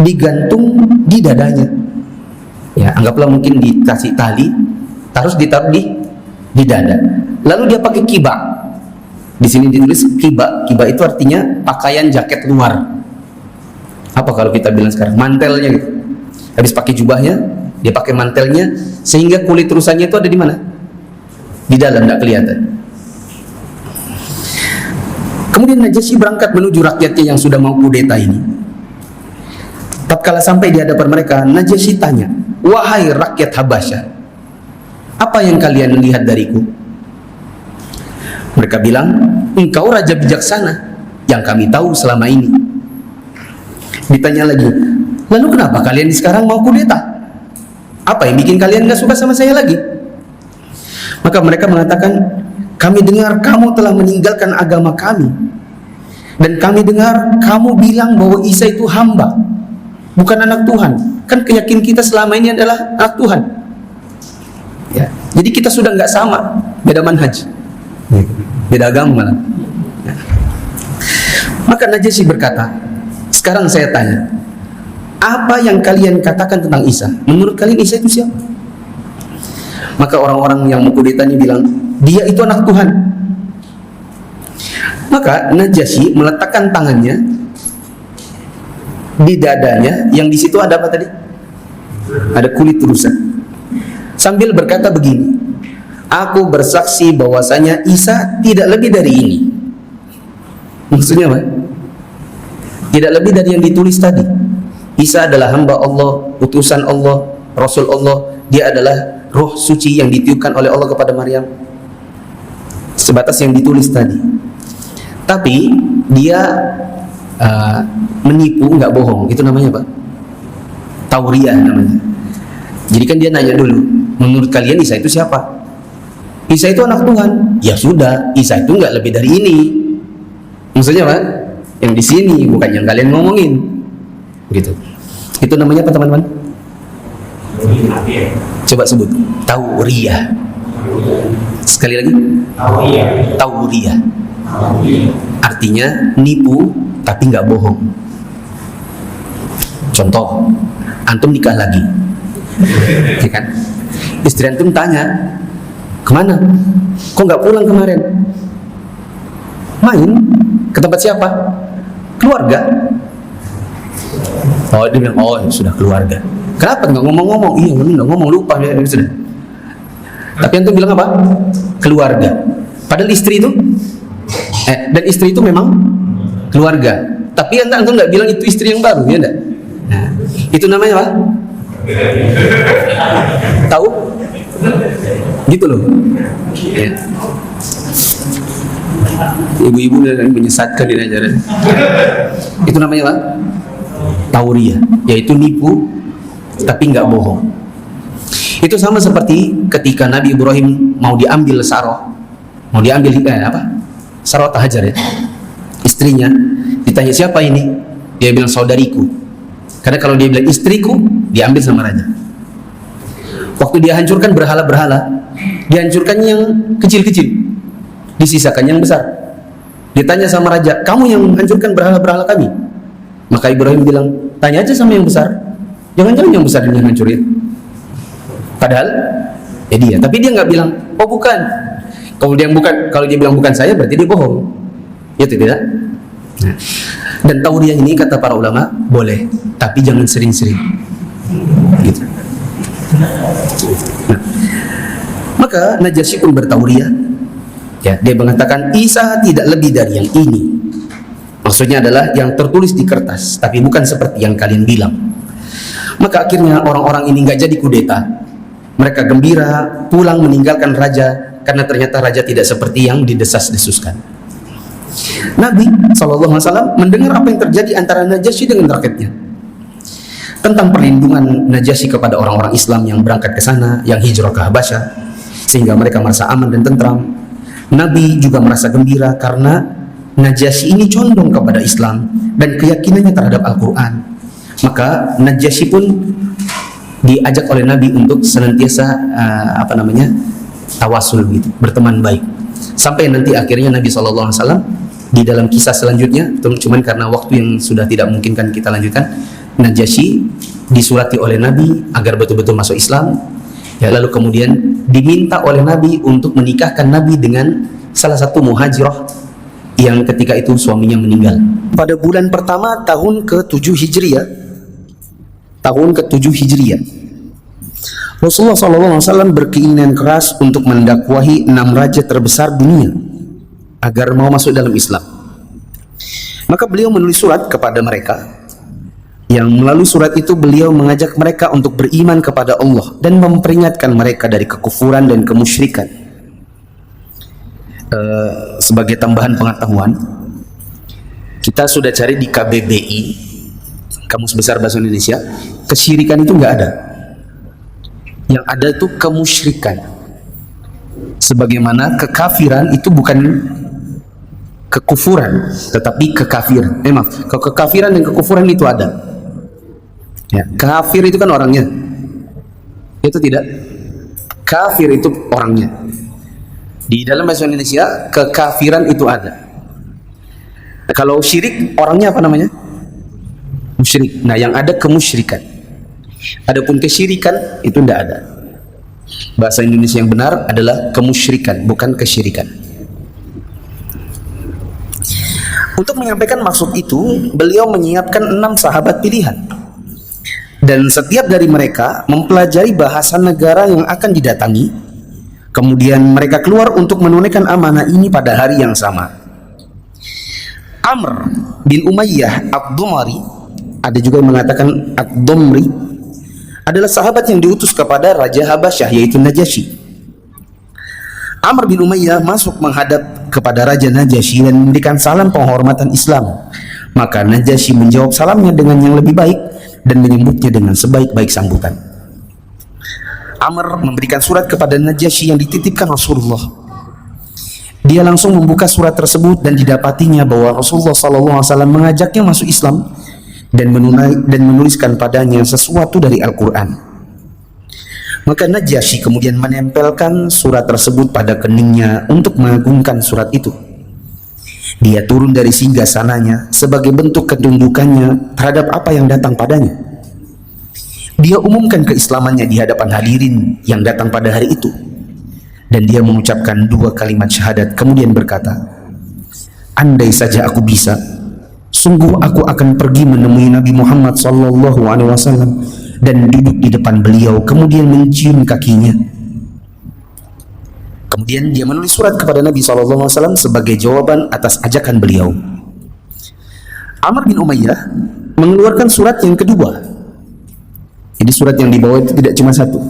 digantung di dadanya. Ya, anggaplah mungkin dikasih tali, terus ditaruh di dada. Lalu dia pakai kibak. Di sini ditulis kibak. Kibak itu artinya pakaian jaket luar. Apa kalau kita bilang sekarang? Mantelnya gitu. Habis pakai jubahnya, dia pakai mantelnya, sehingga kulit rusanya itu ada di mana? Di dalam, tidak kelihatan. Kemudian Najasyi berangkat menuju rakyatnya yang sudah mau kudeta ini. Tatkala sampai di hadapan mereka, Najasyi tanya, wahai rakyat Habasyah, apa yang kalian lihat dariku? Mereka bilang, engkau raja bijaksana yang kami tahu selama ini. Ditanya lagi, lalu kenapa kalian sekarang mau kudeta? Apa yang bikin kalian gak suka sama saya lagi? Maka mereka mengatakan, kami dengar kamu telah meninggalkan agama kami, dan kami dengar kamu bilang bahwa Isa itu hamba, bukan anak Tuhan. Kan keyakinan kita selama ini adalah anak Tuhan. Ya, jadi kita sudah nggak sama, beda manhaj, beda agama malah. Ya. Maka Najasyi berkata, sekarang saya tanya, apa yang kalian katakan tentang Isa? Menurut kalian Isa itu siapa? Maka orang-orang yang mengkudeta ini bilang, dia itu anak Tuhan. Maka Najasyi meletakkan tangannya di dadanya, yang di situ ada apa tadi? Ada kulit rusa. Sambil berkata begini, aku bersaksi bahwasanya Isa tidak lebih dari ini. Maksudnya apa? Tidak lebih dari yang ditulis tadi. Isa adalah hamba Allah, utusan Allah, Rasul Allah. Dia adalah roh suci yang ditiupkan oleh Allah kepada Maryam. Sebatas yang ditulis tadi. Tapi dia menipu, nggak bohong. Itu namanya apa? Tauriyah namanya. Jadi kan dia nanya dulu, menurut kalian Isa itu siapa? Isa itu anak Tuhan. Ya sudah, Isa itu nggak lebih dari ini. Maksudnya apa? Yang di sini, bukan yang kalian ngomongin. Gitu. Itu namanya apa teman-teman? Coba sebut. Tauriyah. Sekali lagi. Tauriyah. Artinya nipu tapi nggak bohong. Contoh, antum nikah lagi, ya kan? Istri antum tanya, kemana? Kok nggak pulang kemarin? Main ke tempat siapa? Keluarga. Oh, dia bilang, oh sudah keluarga. Kenapa nggak ngomong-ngomong? Iya, nggak ngomong, lupa ya sudah. Tapi antum bilang apa? Keluarga. Padahal istri itu, dan istri itu memang keluarga. Tapi antum nggak bilang itu istri yang baru, ya enggak? Nah, itu namanya apa? Tahu? Gitu loh. Ya. Ibu-ibu yang menyesatkan di ajaran. Itu namanya apa? Tauriyah, yaitu nipu tapi nggak bohong. Itu sama seperti ketika Nabi Ibrahim mau diambil Sarah, mau diambil Sarah Hajar ya, istrinya. Ditanya siapa ini? Dia bilang saudariku. Karena kalau dia bilang istriku, diambil sama raja. Waktu dia hancurkan berhala-berhala, dihancurkan yang kecil-kecil, disisakan yang besar. Ditanya sama raja, kamu yang menghancurkan berhala-berhala kami? Maka Ibrahim bilang, tanya aja sama yang besar. Jangan-jangan yang besar ini yang hancurin. Padahal ya dia, tapi dia nggak bilang, oh bukan. Kalau dia bilang bukan saya, berarti dia bohong. Ya tidak. Nah, dan tauriyah ini kata para ulama boleh, tapi jangan sering-sering. Gitu. Nah, Maka Najasyi pun bertauriah, ya, dia mengatakan Isa tidak lebih dari yang ini. Maksudnya adalah yang tertulis di kertas, tapi bukan seperti yang kalian bilang. Maka akhirnya orang-orang ini nggak jadi kudeta. Mereka gembira pulang meninggalkan raja, karena ternyata raja tidak seperti yang didesas-desuskan. Nabi SAW mendengar apa yang terjadi antara Najasyi dengan rakyatnya, tentang perlindungan Najasyi kepada orang-orang Islam yang berangkat ke sana, yang hijrah ke Habasyah, sehingga mereka merasa aman dan tentram. Nabi juga merasa gembira karena Najasyi ini condong kepada Islam dan keyakinannya terhadap Al-Quran. Maka Najasyi pun diajak oleh Nabi untuk senantiasa tawasul gitu, berteman baik, sampai nanti akhirnya Nabi SAW di dalam kisah selanjutnya, cuman karena waktu yang sudah tidak memungkinkan kita lanjutkan, Najasyi disurati oleh Nabi agar betul-betul masuk Islam, ya, lalu kemudian diminta oleh Nabi untuk menikahkan Nabi dengan salah satu muhajirah yang ketika itu suaminya meninggal. Pada bulan pertama tahun ke-7 Hijriah, Rasulullah SAW berkeinginan keras untuk mendakwahi 6 raja terbesar dunia agar mau masuk dalam Islam. Maka beliau menulis surat kepada mereka, yang melalui surat itu beliau mengajak mereka untuk beriman kepada Allah dan memperingatkan mereka dari kekufuran dan kemusyrikan. Sebagai tambahan pengetahuan, kita sudah cari di KBBI, Kamus Besar Bahasa Indonesia, kesyirikan itu nggak ada. Yang ada itu kemusyrikan. Sebagaimana kekafiran itu bukan kekufuran, tetapi kekafiran. Kekafiran dan kekufuran itu ada. Ya, kafir itu kan orangnya. Itu tidak. Kafir itu orangnya. Di dalam bahasa Indonesia kekafiran itu ada. Kalau syirik orangnya apa namanya? Musyrik. Nah, yang ada kemusyrikan. Adapun kesyirikan itu tidak ada. Bahasa Indonesia yang benar adalah kemusyrikan, bukan kesyirikan. Untuk menyampaikan maksud itu, beliau menyiapkan 6 sahabat pilihan, dan setiap dari mereka mempelajari bahasa negara yang akan didatangi. Kemudian mereka keluar untuk menunaikan amanah ini pada hari yang sama. Amr bin Umayyah Ad-Dumari, ada juga yang mengatakan Ad-Dumri, adalah sahabat yang diutus kepada Raja Habasyah, yaitu Najasyi. Amr bin Umayyah masuk menghadap kepada Raja Najasyi dan memberikan salam penghormatan Islam. Maka Najasyi menjawab salamnya dengan yang lebih baik dan menyambutnya dengan sebaik-baik sambutan. Amr memberikan surat kepada Najasyi yang dititipkan Rasulullah. Dia langsung membuka surat tersebut dan didapatinya bahwa Rasulullah SAW mengajaknya masuk Islam dan menuliskan padanya sesuatu dari Al-Quran. Maka Najasyi kemudian menempelkan surat tersebut pada keningnya untuk mengagungkan surat itu. Dia turun dari singgasananya sebagai bentuk ketundukannya terhadap apa yang datang padanya. Dia umumkan keislamannya di hadapan hadirin yang datang pada hari itu, dan dia mengucapkan 2 kalimat syahadat, kemudian berkata, andai saja aku bisa, sungguh aku akan pergi menemui Nabi Muhammad SAW dan duduk di depan beliau, kemudian mencium kakinya. Kemudian dia menulis surat kepada Nabi SAW sebagai jawaban atas ajakan beliau. Amr bin Umayyah mengeluarkan surat yang kedua. Jadi surat yang dibawa itu tidak cuma satu,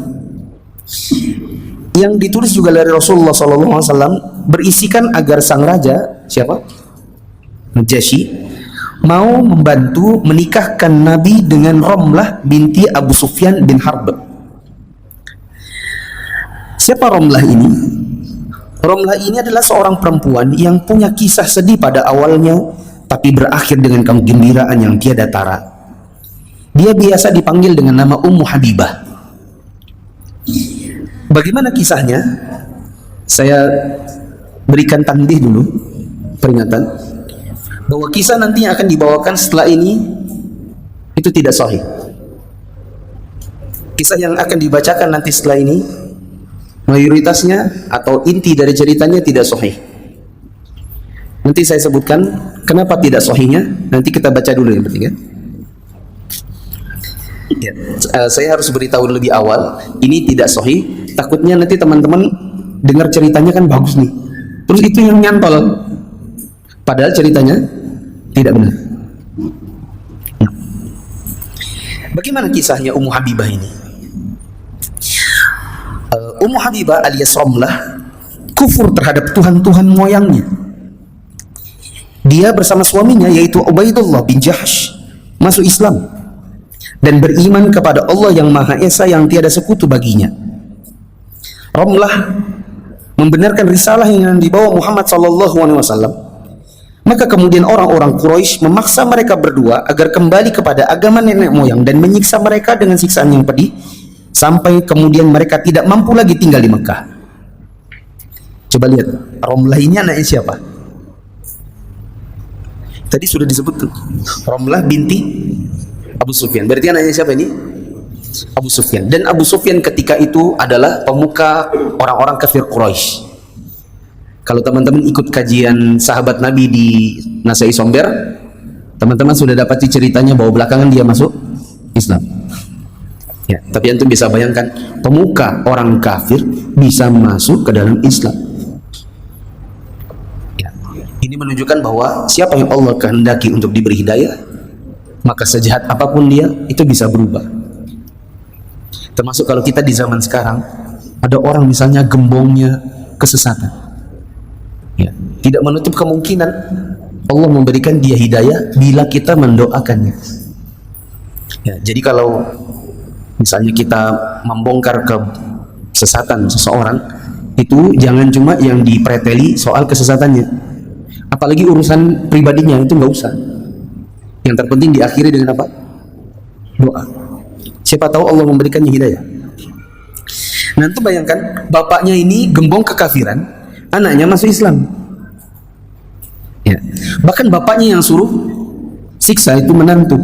yang ditulis juga dari Rasulullah SAW, berisikan agar sang raja, siapa? Najasyi, mau membantu menikahkan Nabi dengan Romlah binti Abu Sufyan bin Harb. Siapa Romlah ini? Romlah ini adalah seorang perempuan yang punya kisah sedih pada awalnya, tapi berakhir dengan kegembiraan yang tiada tara. Dia biasa dipanggil dengan nama Ummu Habibah. Bagaimana kisahnya? Saya berikan tanbih dulu, peringatan, bahwa kisah nantinya akan dibawakan setelah ini itu tidak sahih. Kisah yang akan dibacakan nanti setelah ini, mayoritasnya atau inti dari ceritanya tidak sahih. Nanti saya sebutkan kenapa tidak sahihnya. Nanti kita baca dulu yang penting, ya. Ya, saya harus beritahu lebih awal, ini tidak sahih. Takutnya nanti teman-teman dengar ceritanya kan bagus nih, terus itu yang nyantol, padahal ceritanya tidak benar. Bagaimana kisahnya Ummu Habibah ini? Ummu Habibah alias Ramlah kufur terhadap Tuhan-Tuhan moyangnya. Dia bersama suaminya yaitu Ubaidullah bin Jahsh masuk Islam dan beriman kepada Allah yang Maha Esa yang tiada sekutu baginya. Ramlah membenarkan risalah yang dibawa Muhammad SAW. Maka kemudian orang-orang Quraisy memaksa mereka berdua agar kembali kepada agama nenek moyang dan menyiksa mereka dengan siksaan yang pedih sampai kemudian mereka tidak mampu lagi tinggal di Mekah. Coba lihat, Ramlah ini anaknya siapa? Tadi sudah disebut tuh, Ramlah binti Abu Sufyan. Berarti anaknya siapa ini? Abu Sufyan. Dan Abu Sufyan ketika itu adalah pemuka orang-orang kafir Quraisy. Kalau teman-teman ikut kajian sahabat Nabi di Nasai Somber, teman-teman sudah dapat ceritanya bahwa belakangan dia masuk Islam. Ya, tapi antum bisa bayangkan pemuka orang kafir bisa masuk ke dalam Islam. Ya, ini menunjukkan bahwa siapa yang Allah kehendaki untuk diberi hidayah, maka sejahat apapun dia itu bisa berubah. Termasuk kalau kita di zaman sekarang ada orang misalnya gembongnya kesesatan. Ya, tidak menutup kemungkinan Allah memberikan dia hidayah bila kita mendoakannya. Ya, jadi kalau misalnya kita membongkar kesesatan seseorang, itu jangan cuma yang dipreteli soal kesesatannya, apalagi urusan pribadinya itu nggak usah. Yang terpenting diakhiri dengan apa? Doa. Siapa tahu Allah memberikannya hidayah. Nanti bayangkan bapaknya ini gembong kekafiran, anaknya masuk Islam. Ya. Bahkan bapaknya yang suruh siksa itu menantu.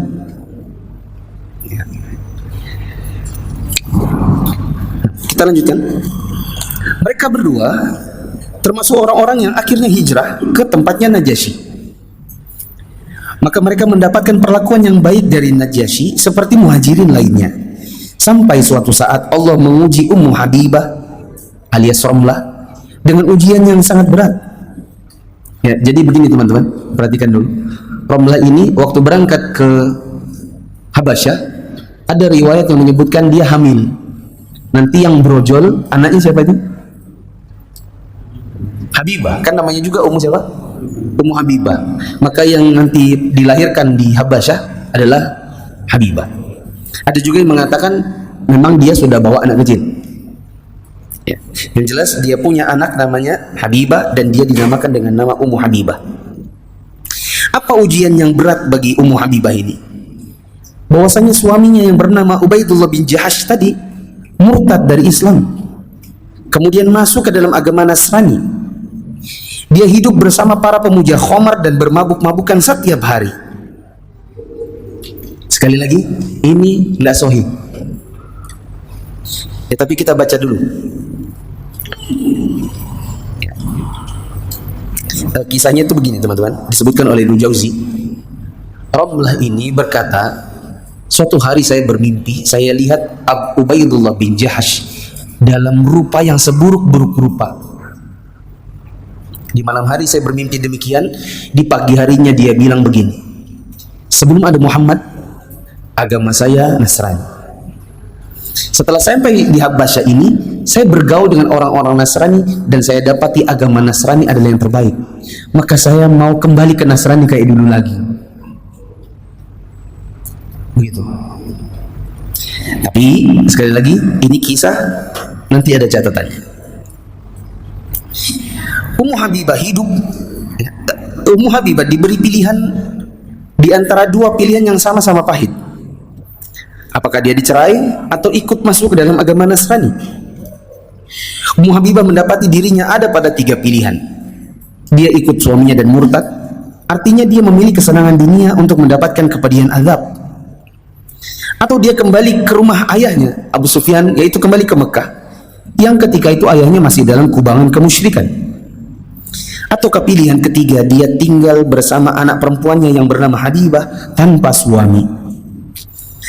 Ya. Kita lanjutkan. Mereka berdua termasuk orang-orang yang akhirnya hijrah ke tempatnya Najasyi. Maka mereka mendapatkan perlakuan yang baik dari Najasyi seperti muhajirin lainnya. Sampai suatu saat Allah menguji Ummu Habibah alias Ramlah dengan ujian yang sangat berat. Ya, jadi begini teman-teman, perhatikan dulu. Ramlah ini waktu berangkat ke Habasyah, ada riwayat yang menyebutkan dia hamil. Nanti yang brojol, anaknya siapa itu? Habibah, kan namanya juga Ummu siapa? Ummu Habibah. Maka yang nanti dilahirkan di Habasyah adalah Habibah. Ada juga yang mengatakan memang dia sudah bawa anak kecil. Ya. Yang jelas dia punya anak namanya Habibah dan dia dinamakan dengan nama Ummu Habibah. Apa ujian yang berat bagi Ummu Habibah ini? Bahwasanya suaminya yang bernama Ubaidullah bin Jahsh tadi murtad dari Islam, kemudian masuk ke dalam agama Nasrani. Dia hidup bersama para pemuja khamar dan bermabuk-mabukan setiap hari. Sekali lagi, ini tidak sahih. Ya, tapi kita baca dulu. Ya. Kisahnya itu begini teman-teman, disebutkan oleh Ibnu Jauzi. Ramlah ini berkata, suatu hari saya bermimpi, saya lihat Ubaidullah bin Jahsh dalam rupa yang seburuk-buruk rupa. Di malam hari saya bermimpi demikian, di pagi harinya dia bilang begini, sebelum ada Muhammad, agama saya Nasrani. Setelah sampai di Habasyah ini, saya bergaul dengan orang-orang Nasrani dan saya dapati agama Nasrani adalah yang terbaik. Maka saya mau kembali ke Nasrani kayak dulu lagi. Begitu. Tapi sekali lagi, ini kisah, nanti ada catatannya. Ummu Habibah hidup, Ummu Habibah diberi pilihan di antara dua pilihan yang sama-sama pahit. Apakah dia dicerai atau ikut masuk ke dalam agama Nasrani? Ummu Habibah mendapati dirinya ada pada tiga pilihan. Dia ikut suaminya dan murtad, artinya dia memilih kesenangan dunia untuk mendapatkan kepedihan azab. Atau dia kembali ke rumah ayahnya Abu Sufyan, yaitu kembali ke Mekah, yang ketika itu ayahnya masih dalam kubangan kemusyrikan. Atau pilihan ketiga, dia tinggal bersama anak perempuannya yang bernama Habibah tanpa suami.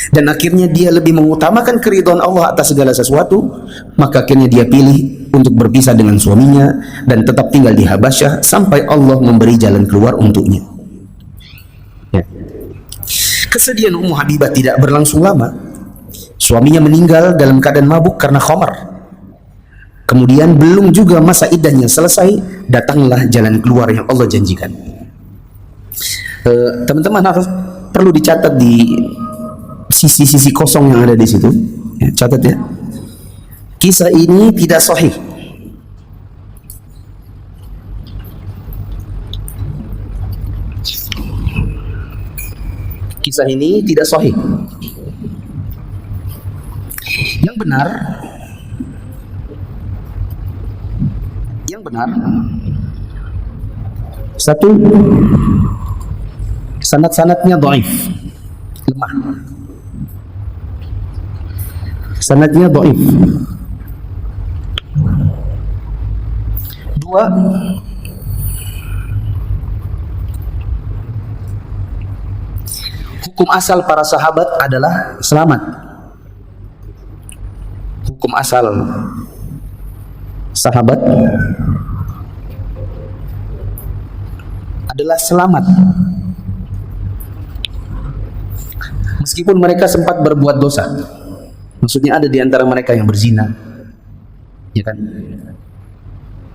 dan akhirnya dia lebih mengutamakan keridhaan Allah atas segala sesuatu, maka akhirnya dia pilih untuk berpisah dengan suaminya dan tetap tinggal di Habasyah sampai Allah memberi jalan keluar untuknya. Ya. Kesedihan Ummu Habibah tidak berlangsung lama. Suaminya meninggal dalam keadaan mabuk karena khamar. Kemudian belum juga masa iddahnya selesai, datanglah jalan keluar yang Allah janjikan. Teman-teman harus perlu dicatat di sisi-sisi kosong yang ada di situ. Ya, catat ya. Kisah ini tidak sahih. Kisah ini tidak sahih. Yang benar, satu, sanad-sanadnya dhaif, lemah. Sanadnya dhaif. Dua, hukum asal para sahabat adalah selamat. Hukum asal sahabat adalah selamat. Meskipun mereka sempat berbuat dosa. Maksudnya ada di antara mereka yang berzina. Ya kan?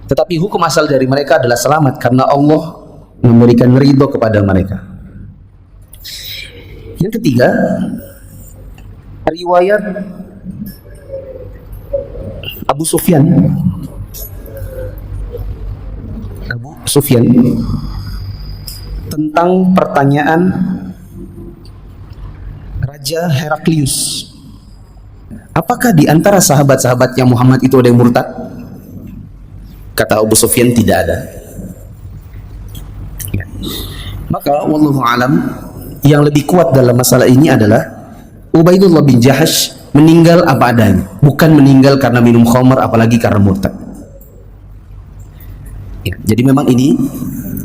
Tetapi hukum asal dari mereka adalah selamat karena Allah memberikan ridho kepada mereka. Yang ketiga, riwayat Abu Sufyan tentang pertanyaan Raja Heraklius, apakah di antara sahabat-sahabatnya Muhammad itu ada yang murtad? Kata Abu Sufyan, tidak ada. Ya. Maka wallahu alam, yang lebih kuat dalam masalah ini adalah Ubaidullah bin Jahash meninggal apa adanya, bukan meninggal karena minum khamar apalagi karena murtad. Ya, jadi memang ini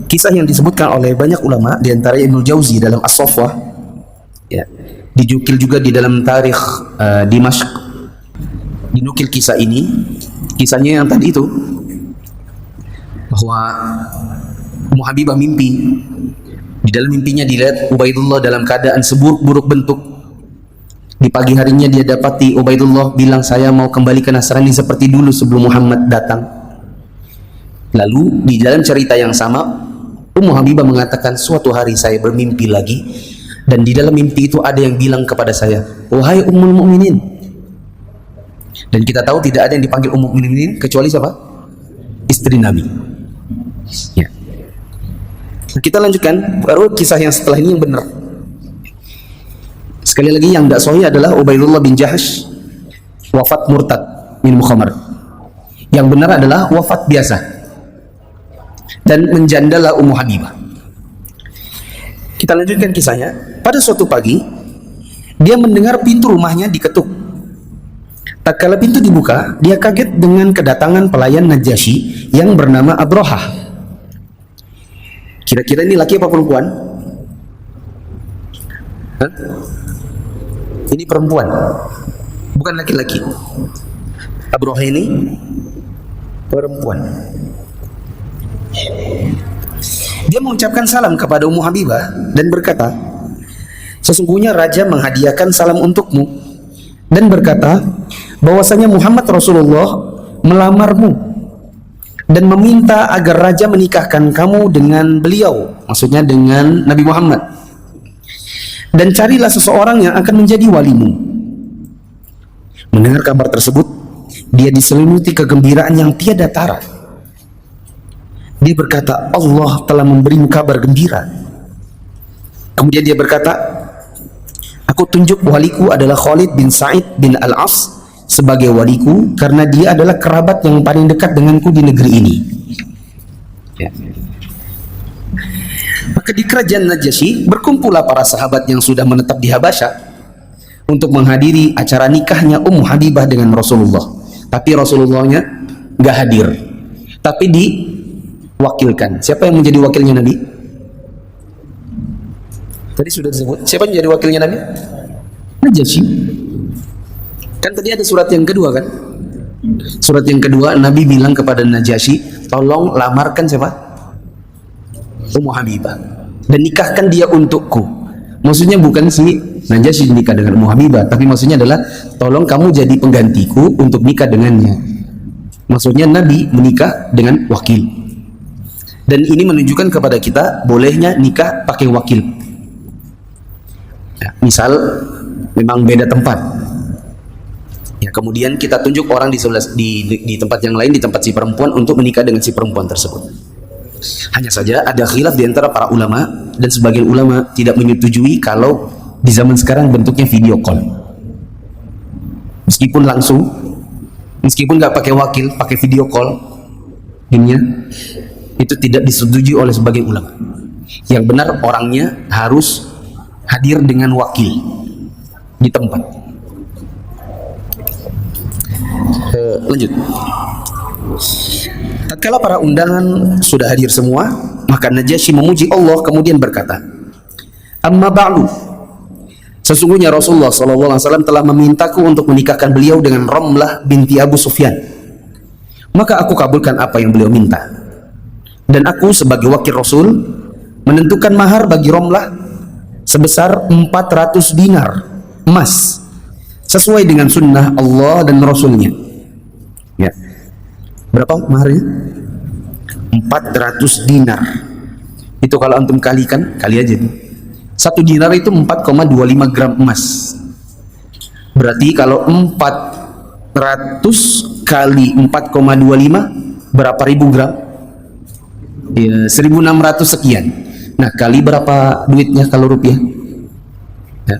kisah yang disebutkan oleh banyak ulama, di antara Ibnu Jauzi dalam As-Safwah, ya, dijukil juga di dalam tarikh Dimashq, dinukil kisah ini, kisahnya yang tadi itu, bahwa Ummu Habibah mimpi, di dalam mimpinya dilihat Ubaidullah dalam keadaan seburuk-buruk bentuk. Di pagi harinya dia dapati Ubaidullah bilang, saya mau kembali ke Nasrani seperti dulu sebelum Muhammad datang. Lalu di dalam cerita yang sama, Ummu Habibah mengatakan, suatu hari saya bermimpi lagi, dan di dalam mimpi itu ada yang bilang kepada saya, wahai Ummul Mukminin. Dan kita tahu tidak ada yang dipanggil Ummul Mukminin kecuali siapa? Istri Nabi. Ya. Nah, kita lanjutkan, baru kisah yang setelah ini yang benar. Sekali lagi, yang tidak sahih adalah Ubaidullah bin Jahash wafat murtad minum khamar. Yang benar adalah wafat biasa. Dan menjandalah Ummu Habibah. Kita lanjutkan kisahnya. Pada suatu pagi, dia mendengar pintu rumahnya diketuk. Tatkala pintu dibuka, dia kaget dengan kedatangan pelayan Najasyi yang bernama Abrahah. Kira-kira ini laki apa perempuan? Hah? Ini perempuan, bukan laki-laki. Abrahah ini perempuan. Dia mengucapkan salam kepada Ummu Habibah dan berkata, sesungguhnya raja menghadiahkan salam untukmu dan berkata bahwasanya Muhammad Rasulullah melamarmu dan meminta agar raja menikahkan kamu dengan beliau, maksudnya dengan Nabi Muhammad, dan carilah seseorang yang akan menjadi walimu. Mendengar kabar tersebut, dia diselimuti kegembiraan yang tiada tara. Dia berkata, Allah telah memberimu kabar gembira. Kemudian dia berkata, aku tunjuk waliku adalah Khalid bin Sa'id bin Al-As sebagai waliku karena dia adalah kerabat yang paling dekat denganku di negeri ini. Ya. Maka di kerajaan Najasyi berkumpullah para sahabat yang sudah menetap di Habasyah untuk menghadiri acara nikahnya Ummu Habibah dengan Rasulullah. Tapi Rasulullahnya nggak hadir, tapi diwakilkan. Siapa yang menjadi wakilnya Nabi? Tadi sudah disebut. Siapa yang menjadi wakilnya Nabi? Najasyi. Kan tadi ada surat yang kedua kan? Surat yang kedua Nabi bilang kepada Najasyi, tolong lamarkan siapa? Ummu Habibah dan nikahkan dia untukku. Maksudnya bukan si Najasyi nikah dengan Ummu Habibah, tapi maksudnya adalah tolong kamu jadi penggantiku untuk nikah dengannya. Maksudnya Nabi menikah dengan wakil. Dan ini menunjukkan kepada kita bolehnya nikah pakai wakil. Ya, misal memang beda tempat. Ya, kemudian kita tunjuk orang di tempat yang lain, di tempat si perempuan untuk menikah dengan si perempuan tersebut. Hanya saja ada khilaf di antara para ulama, dan sebagian ulama tidak menyetujui kalau di zaman sekarang bentuknya video call. Meskipun langsung, meskipun nggak pakai wakil, pakai video call, itu tidak disetujui oleh sebagian ulama. Yang benar orangnya harus hadir dengan wakil di tempat. Lanjut. Tatkala para undangan sudah hadir semua, maka Najasyi memuji Allah kemudian berkata, "Amma ba'du, sesungguhnya Rasulullah SAW telah memintaku untuk menikahkan beliau dengan Ramlah binti Abu Sufyan. Maka aku kabulkan apa yang beliau minta. Dan aku sebagai wakil Rasul menentukan mahar bagi Ramlah sebesar 400 dinar emas sesuai dengan sunnah Allah dan Rasulnya." Ya. Berapa maharnya? 400 dinar. Itu kalau antum kalikan, kali aja. 1 dinar itu 4,25 gram emas. Berarti kalau 400 kali 4,25 berapa ribu gram? Ya, 1.600 sekian. Nah, kali berapa duitnya kalau rupiah? Ya,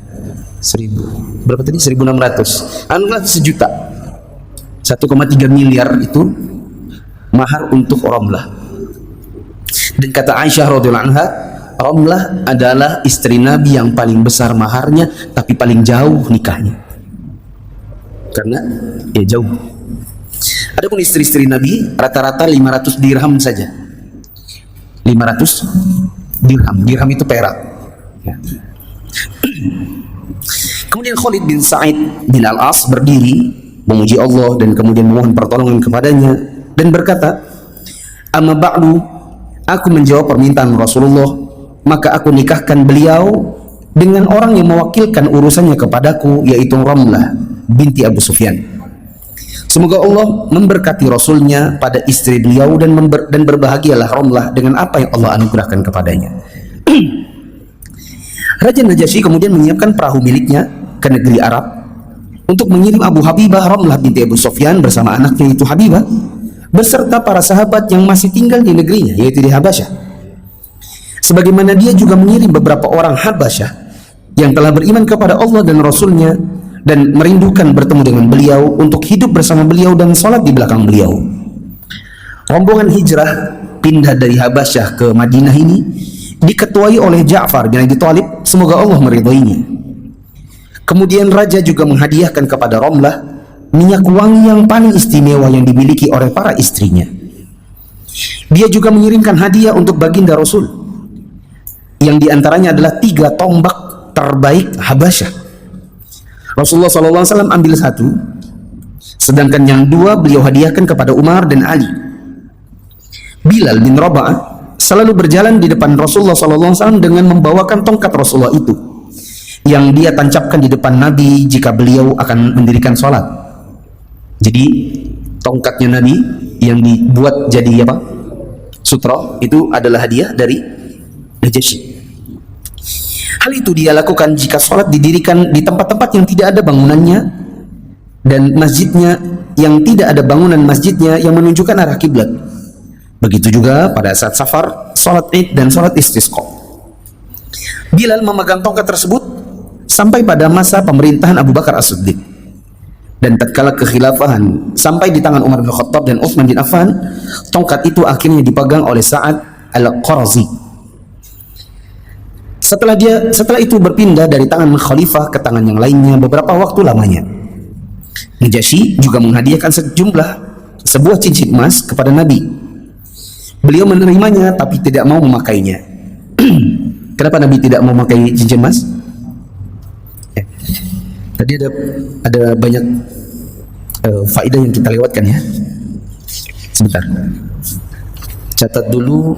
1000. Berapa tadi? 1.600. Anggaplah sejuta. 1,3 miliar itu mahar untuk Ramlah. Dan kata Aisyah radhiyallahu anha, Ramlah adalah istri Nabi yang paling besar maharnya, tapi paling jauh nikahnya. Karena ya jauh. Adapun istri-istri Nabi rata-rata 500 dirham saja. 500 dirham. Dirham itu perak. Ya. Kemudian Khalid bin Sa'id bin Al-As berdiri memuji Allah dan kemudian memohon pertolongan kepadanya dan berkata, "Amma ba'du, aku menjawab permintaan Rasulullah, maka aku nikahkan beliau dengan orang yang mewakilkan urusannya kepadaku, yaitu Ramlah binti Abu Sufyan. Semoga Allah memberkati Rasulnya pada istri beliau dan berbahagialah Ramlah dengan apa yang Allah anugerahkan kepadanya." Raja Najasyi kemudian menyiapkan perahu miliknya ke negeri Arab untuk mengirim Abu Habibah Ramlah binti Abu Sufyan bersama anaknya itu Habibah beserta para sahabat yang masih tinggal di negerinya, yaitu di Habasyah. Sebagaimana dia juga mengirim beberapa orang Habasyah yang telah beriman kepada Allah dan Rasulnya dan merindukan bertemu dengan beliau untuk hidup bersama beliau dan sholat di belakang beliau. Rombongan hijrah pindah dari Habasyah ke Madinah ini diketuai oleh Ja'far bin Abi Thalib, semoga Allah meridhoinya. Kemudian raja juga menghadiahkan kepada Ramlah minyak wangi yang paling istimewa yang dimiliki oleh para istrinya. Dia juga mengirimkan hadiah untuk baginda Rasul, yang diantaranya adalah 3 tombak terbaik Habasyah. Rasulullah SAW ambil 1, sedangkan yang 2 beliau hadiahkan kepada Umar dan Ali. Bilal bin Rabah selalu berjalan di depan Rasulullah SAW dengan membawakan tongkat Rasulullah itu, yang dia tancapkan di depan Nabi jika beliau akan mendirikan sholat. Jadi tongkatnya Nabi yang dibuat jadi apa? Sutra, itu adalah hadiah dari Najasyi. Hal itu dia lakukan jika sholat didirikan di tempat-tempat yang tidak ada bangunannya dan masjidnya yang tidak ada bangunan masjidnya yang menunjukkan arah kiblat. Begitu juga pada saat safar, sholat Id dan sholat istisqa. Bilal memegang tongkat tersebut sampai pada masa pemerintahan Abu Bakar As-Siddiq, dan tatkala kekhilafahan sampai di tangan Umar bin Khattab dan Utsman bin Affan, tongkat itu akhirnya dipegang oleh Sa'ad Al-Qarazi. Setelah itu berpindah dari tangan khalifah ke tangan yang lainnya beberapa waktu lamanya. Najasyi juga menghadiahkan sebuah cincin emas kepada Nabi. Beliau menerimanya tapi tidak mau memakainya. Kenapa Nabi tidak mau memakai cincin emas? Tadi ada banyak faedah yang kita lewatkan ya. Sebentar. Catat dulu,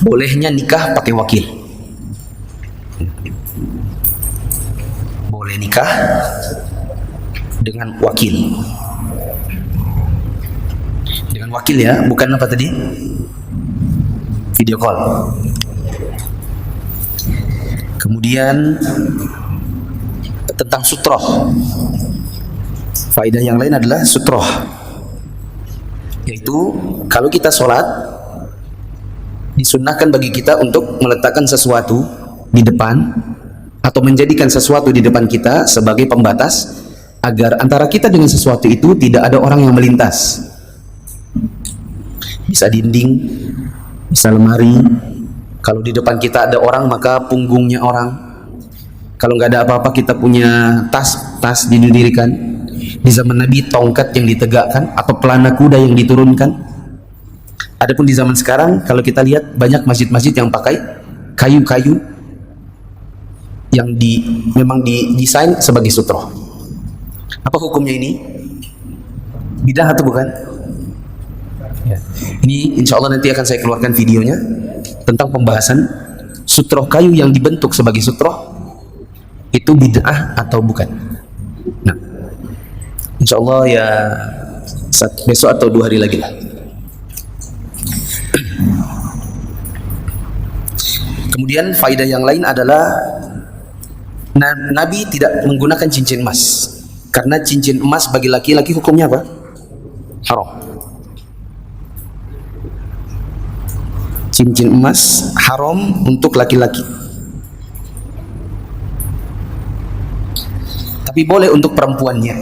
bolehnya nikah pakai wakil. Boleh nikah dengan wakil. Dengan wakil ya, bukan apa tadi? Video call. Kemudian tentang sutroh. Faedah yang lain adalah sutroh, yaitu kalau kita sholat, disunnahkan bagi kita untuk meletakkan sesuatu di depan atau menjadikan sesuatu di depan kita sebagai pembatas agar antara kita dengan sesuatu itu tidak ada orang yang melintas. Bisa dinding, bisa lemari. Kalau di depan kita ada orang, maka punggungnya orang. Kalau nggak ada apa-apa, kita punya tas didirikan. Di zaman Nabi, tongkat yang ditegakkan atau pelana kuda yang diturunkan. Adapun di zaman sekarang, kalau kita lihat banyak masjid-masjid yang pakai kayu-kayu yang memang didesain sebagai sutroh. Apa hukumnya ini? Bidah atau bukan? Ya. Ini insya Allah nanti akan saya keluarkan videonya tentang pembahasan sutroh kayu yang dibentuk sebagai sutroh itu bid'ah atau bukan. Nah, insya Allah ya besok atau 2 hari lagi lah. Kemudian faedah yang lain adalah Nabi tidak menggunakan cincin emas, karena cincin emas bagi laki-laki hukumnya apa? Haram. Cincin emas haram untuk laki-laki, tapi boleh untuk perempuannya.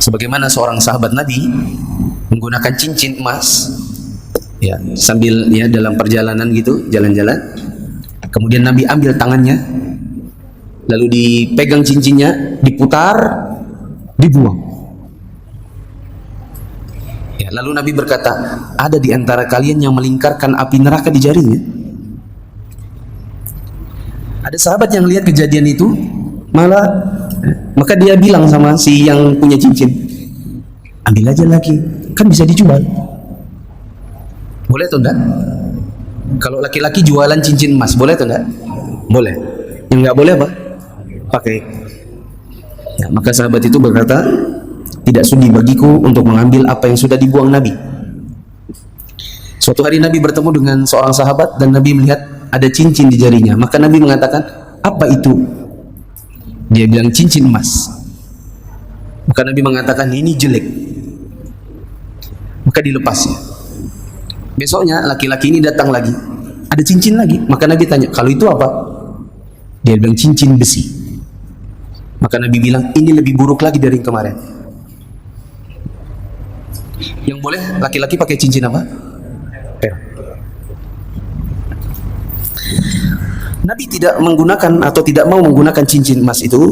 Sebagaimana seorang sahabat Nabi menggunakan cincin emas ya, sambil ya dalam perjalanan gitu, jalan-jalan, kemudian Nabi ambil tangannya, lalu dipegang cincinnya, diputar, dibuang. Ya, lalu Nabi berkata, ada di antara kalian yang melingkarkan api neraka di jarinya? Ada sahabat yang lihat kejadian itu, maka dia bilang sama si yang punya cincin, ambil aja lagi, kan bisa dijual. Boleh atau enggak? Kalau laki-laki jualan cincin emas, boleh atau enggak? Boleh. Yang enggak boleh apa? Pakai. Ya, maka sahabat itu berkata, tidak sudi bagiku untuk mengambil apa yang sudah dibuang Nabi. Suatu hari Nabi bertemu dengan seorang sahabat dan Nabi melihat ada cincin di jarinya. Maka Nabi mengatakan, apa itu? Dia bilang cincin emas. Maka Nabi mengatakan, ini jelek. Maka dilepasnya. Besoknya laki-laki ini datang lagi, ada cincin lagi. Maka Nabi tanya, kalau itu apa? Dia bilang cincin besi. Maka Nabi bilang, ini lebih buruk lagi dari yang kemarin. Yang boleh laki-laki pakai cincin apa? Perak. Nabi tidak menggunakan atau tidak mau menggunakan cincin emas itu,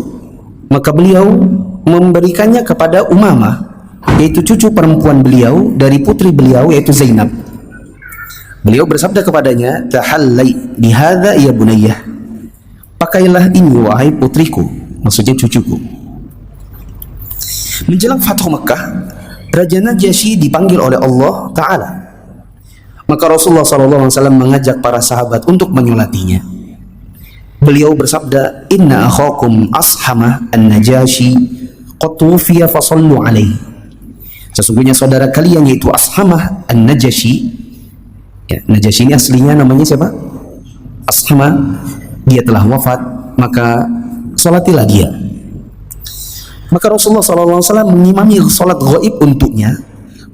maka beliau memberikannya kepada Umamah, yaitu cucu perempuan beliau dari putri beliau, yaitu Zainab. Beliau bersabda kepadanya, tahallai bihadza ya bunayyah, pakailah ini wahai putriku, maksudnya cucuku. Menjelang Fathu Makkah, Raja Najasyi dipanggil oleh Allah Ta'ala. Maka Rasulullah SAW mengajak para sahabat untuk menyolatinya. Beliau bersabda, inna akhakum Ashamah an-Najasyi qad tuwfiya fasallu alaihi. Sesungguhnya saudara kalian yaitu Ashamah an-Najasyi. Ya, Najasyi ini aslinya namanya siapa? Ashamah. Dia telah wafat, maka salatilah dia. Maka Rasulullah SAW mengimami salat ghaib untuknya,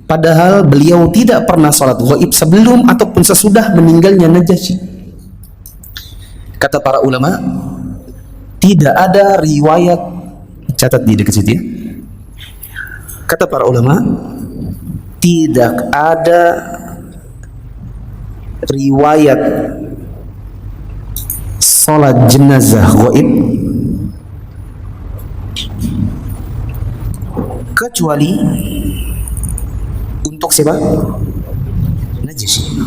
padahal beliau tidak pernah salat ghaib sebelum ataupun sesudah meninggalnya Najasyi. Kata para ulama, tidak ada riwayat, catat di dekat situ ya. Kata para ulama, tidak ada riwayat salat jenazah ghaib kecuali untuk siapa? Najasyi.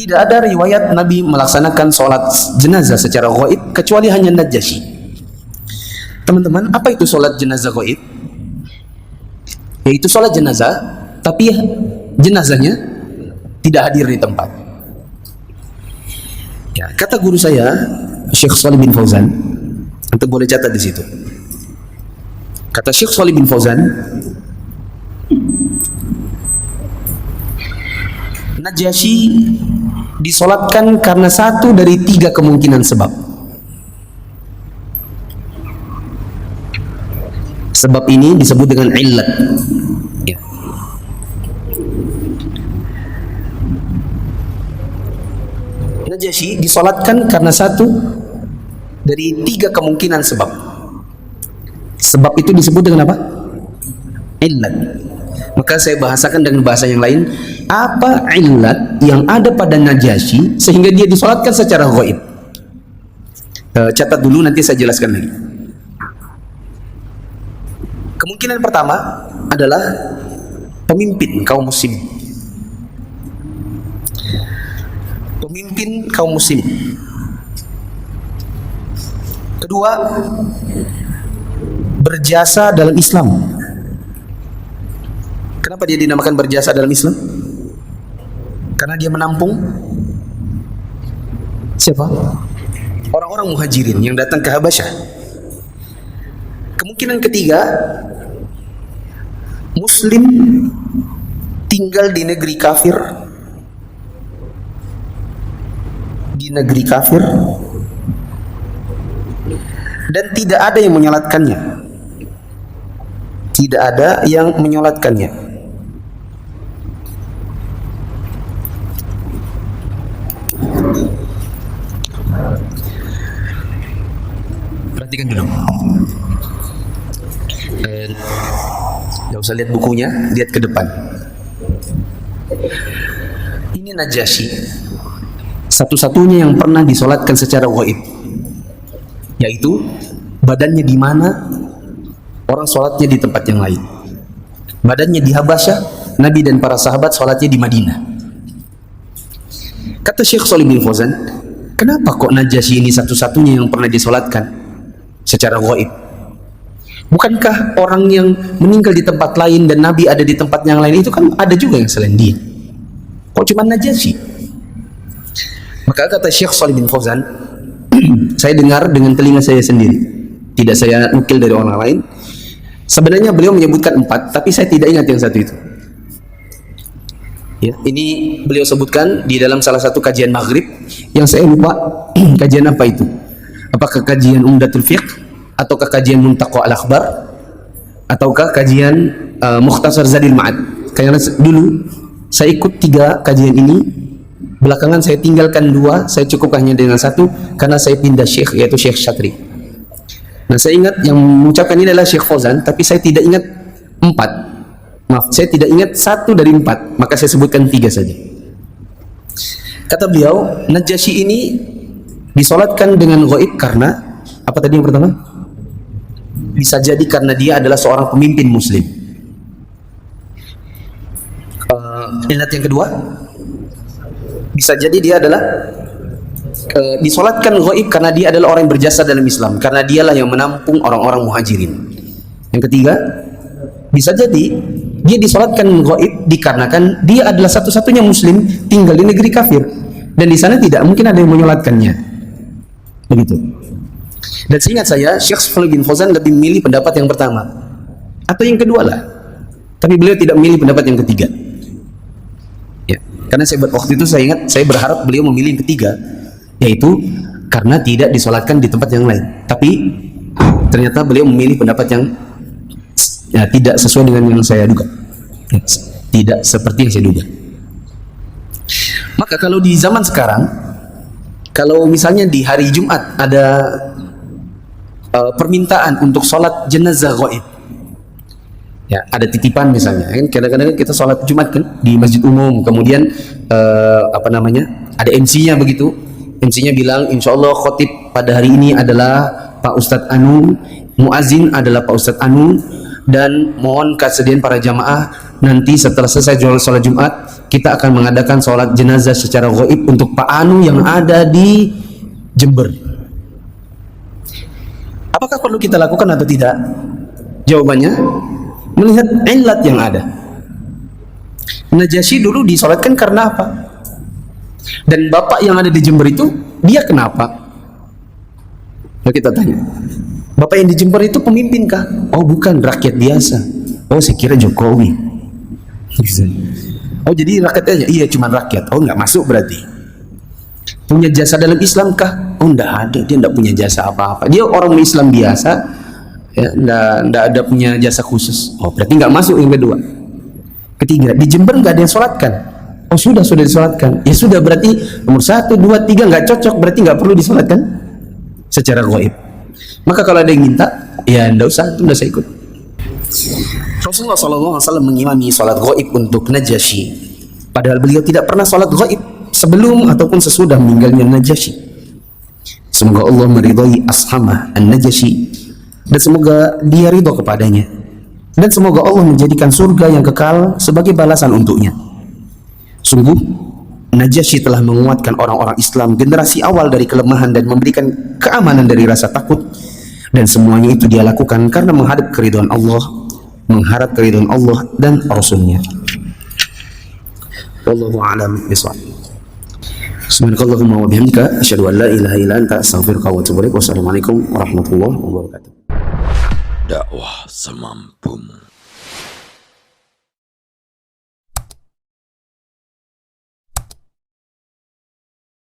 Tidak ada riwayat Nabi melaksanakan sholat jenazah secara gaib kecuali hanya Najasyi. Teman-teman, apa itu sholat jenazah gaib? Yaitu sholat jenazah, tapi jenazahnya tidak hadir di tempat. Ya, kata guru saya, Syekh Shalih bin Fauzan, antum boleh catat di situ. Kata Syekh Shalih bin Fauzan, Najasyi disolatkan karena satu dari 3 kemungkinan sebab. Sebab ini disebut dengan illat. Ya. Najasyi disolatkan karena satu dari 3 kemungkinan sebab. Sebab itu disebut dengan apa? Illat. Maka saya bahasakan dengan bahasa yang lain, apa illat yang ada pada Najasyi sehingga dia disolatkan secara gaib. Catat dulu, nanti saya jelaskan lagi. Kemungkinan pertama adalah pemimpin kaum muslim. Pemimpin kaum muslim. Kedua, berjasa dalam Islam. Kenapa dia dinamakan berjasa dalam Islam? Karena dia menampung siapa? Orang-orang muhajirin yang datang ke Habasyah. Kemungkinan ketiga, Muslim tinggal di negeri kafir, dan tidak ada yang menyolatkannya. Tidak ada yang menyolatkannya. Perhatikan dulu. Gak usah lihat bukunya, lihat ke depan. Ini Najasyi, satu-satunya yang pernah disolatkan secara gaib, yaitu badannya di mana, orang sholatnya di tempat yang lain. Badannya di Habasyah, Nabi dan para sahabat sholatnya di Madinah. Kata Syekh Shalih bin Fauzan, kenapa kok Najasyi ini satu-satunya yang pernah disolatkan secara gaib? Bukankah orang yang meninggal di tempat lain dan Nabi ada di tempat yang lain itu kan ada juga yang selain dia? Kok cuma Najasyi? Maka kata Syekh Shalih bin Fauzan, saya dengar dengan telinga saya sendiri, tidak saya nukil dari orang lain. Sebenarnya beliau menyebutkan 4, tapi saya tidak ingat yang satu itu. Ya, ini beliau sebutkan di dalam salah satu kajian maghrib yang saya lupa kajian apa itu. Apakah kajian Umdatul Fiqh, ataukah kajian Muntaqa Al-Akhbar, ataukah kajian Mukhtasar Zadil Ma'ad. Karena dulu saya ikut 3 kajian ini, belakangan saya tinggalkan 2, saya cukup hanya dengan 1 karena saya pindah syekh, yaitu Syekh Syatri. Nah, saya ingat yang mengucapkan ini adalah Syekh Fauzan, tapi saya tidak ingat 4. Maaf, saya tidak ingat 1 dari 4, maka saya sebutkan 3 saja. Kata beliau, Najasyi ini disolatkan dengan gaib karena apa tadi yang pertama? Bisa jadi karena dia adalah seorang pemimpin muslim. Ilat yang kedua, bisa jadi dia adalah disolatkan gaib karena dia adalah orang yang berjasa dalam Islam, karena dialah yang menampung orang-orang muhajirin. Yang ketiga, bisa jadi dia disolatkan gaib dikarenakan dia adalah satu-satunya muslim tinggal di negeri kafir, dan di sana tidak mungkin ada yang menyolatkannya. Begitu. Dan seingat saya, Syekh Shalih bin Fauzan lebih memilih pendapat yang pertama atau yang kedua lah, tapi beliau tidak memilih pendapat yang ketiga. Ya, karena waktu itu saya ingat, saya berharap beliau memilih yang ketiga, yaitu karena tidak disolatkan di tempat yang lain. Tapi ternyata beliau memilih pendapat yang tidak sesuai dengan yang saya duga, tidak seperti yang saya duga. Maka kalau di zaman sekarang, kalau misalnya di hari Jumat ada permintaan untuk sholat jenazah gaib, ya ada titipan misalnya, kan kadang-kadang kita sholat Jumat kan di masjid umum, kemudian ada MC-nya begitu, MC-nya bilang insya Allah khotib pada hari ini adalah Pak Ustadz Anu, muazin adalah Pak Ustadz Anu, dan mohon kesediaan para jamaah nanti setelah selesai sholat Jumat, kita akan mengadakan sholat jenazah secara gaib untuk Pak Anu yang ada di Jember. Apakah perlu kita lakukan atau tidak? Jawabannya, melihat ilat yang ada. Najasyi dulu disolatkan karena apa? Dan bapak yang ada di Jember itu, dia kenapa? Nah, kita tanya, bapak yang di Jember itu pemimpin kah? Oh bukan, rakyat biasa. Oh saya kira Jokowi. Oh jadi rakyat aja? Iya cuma rakyat. Oh nggak masuk berarti. Punya jasa dalam Islam kah? Oh nggak ada, dia nggak punya jasa apa-apa. Dia orang Islam biasa, ya, nggak ada punya jasa khusus. Oh berarti nggak masuk yang kedua. Ketiga, di Jember nggak ada yang sholatkan. Oh sudah disolatkan. Ya sudah, berarti nomor 1, 2, 3 nggak cocok, berarti nggak perlu disolatkan secara gaib. Maka kalau ada yang minta, ya nggak usah saya ikut. Rasulullah SAW mengimami sholat gaib untuk Najasyi, padahal beliau tidak pernah sholat gaib sebelum ataupun sesudah meninggalnya Najasyi. Semoga Allah meridhai Ashamah An-Najasyi, dan semoga dia ridho kepadanya, dan semoga Allah menjadikan surga yang kekal sebagai balasan untuknya. Sungguh Najasyi telah menguatkan orang-orang Islam generasi awal dari kelemahan dan memberikan keamanan dari rasa takut, dan semuanya itu dia lakukan karena mengharap keridhaan Allah, dan Rasulnya. Wallahu a'lam bishawab. Subhanakallahumma wa bihamdika asyhadu an la ilaha illa anta astaghfiruka wa atubu ilaik. Wassalamualaikum warahmatullahi wabarakatuh.
Dakwah semampumu.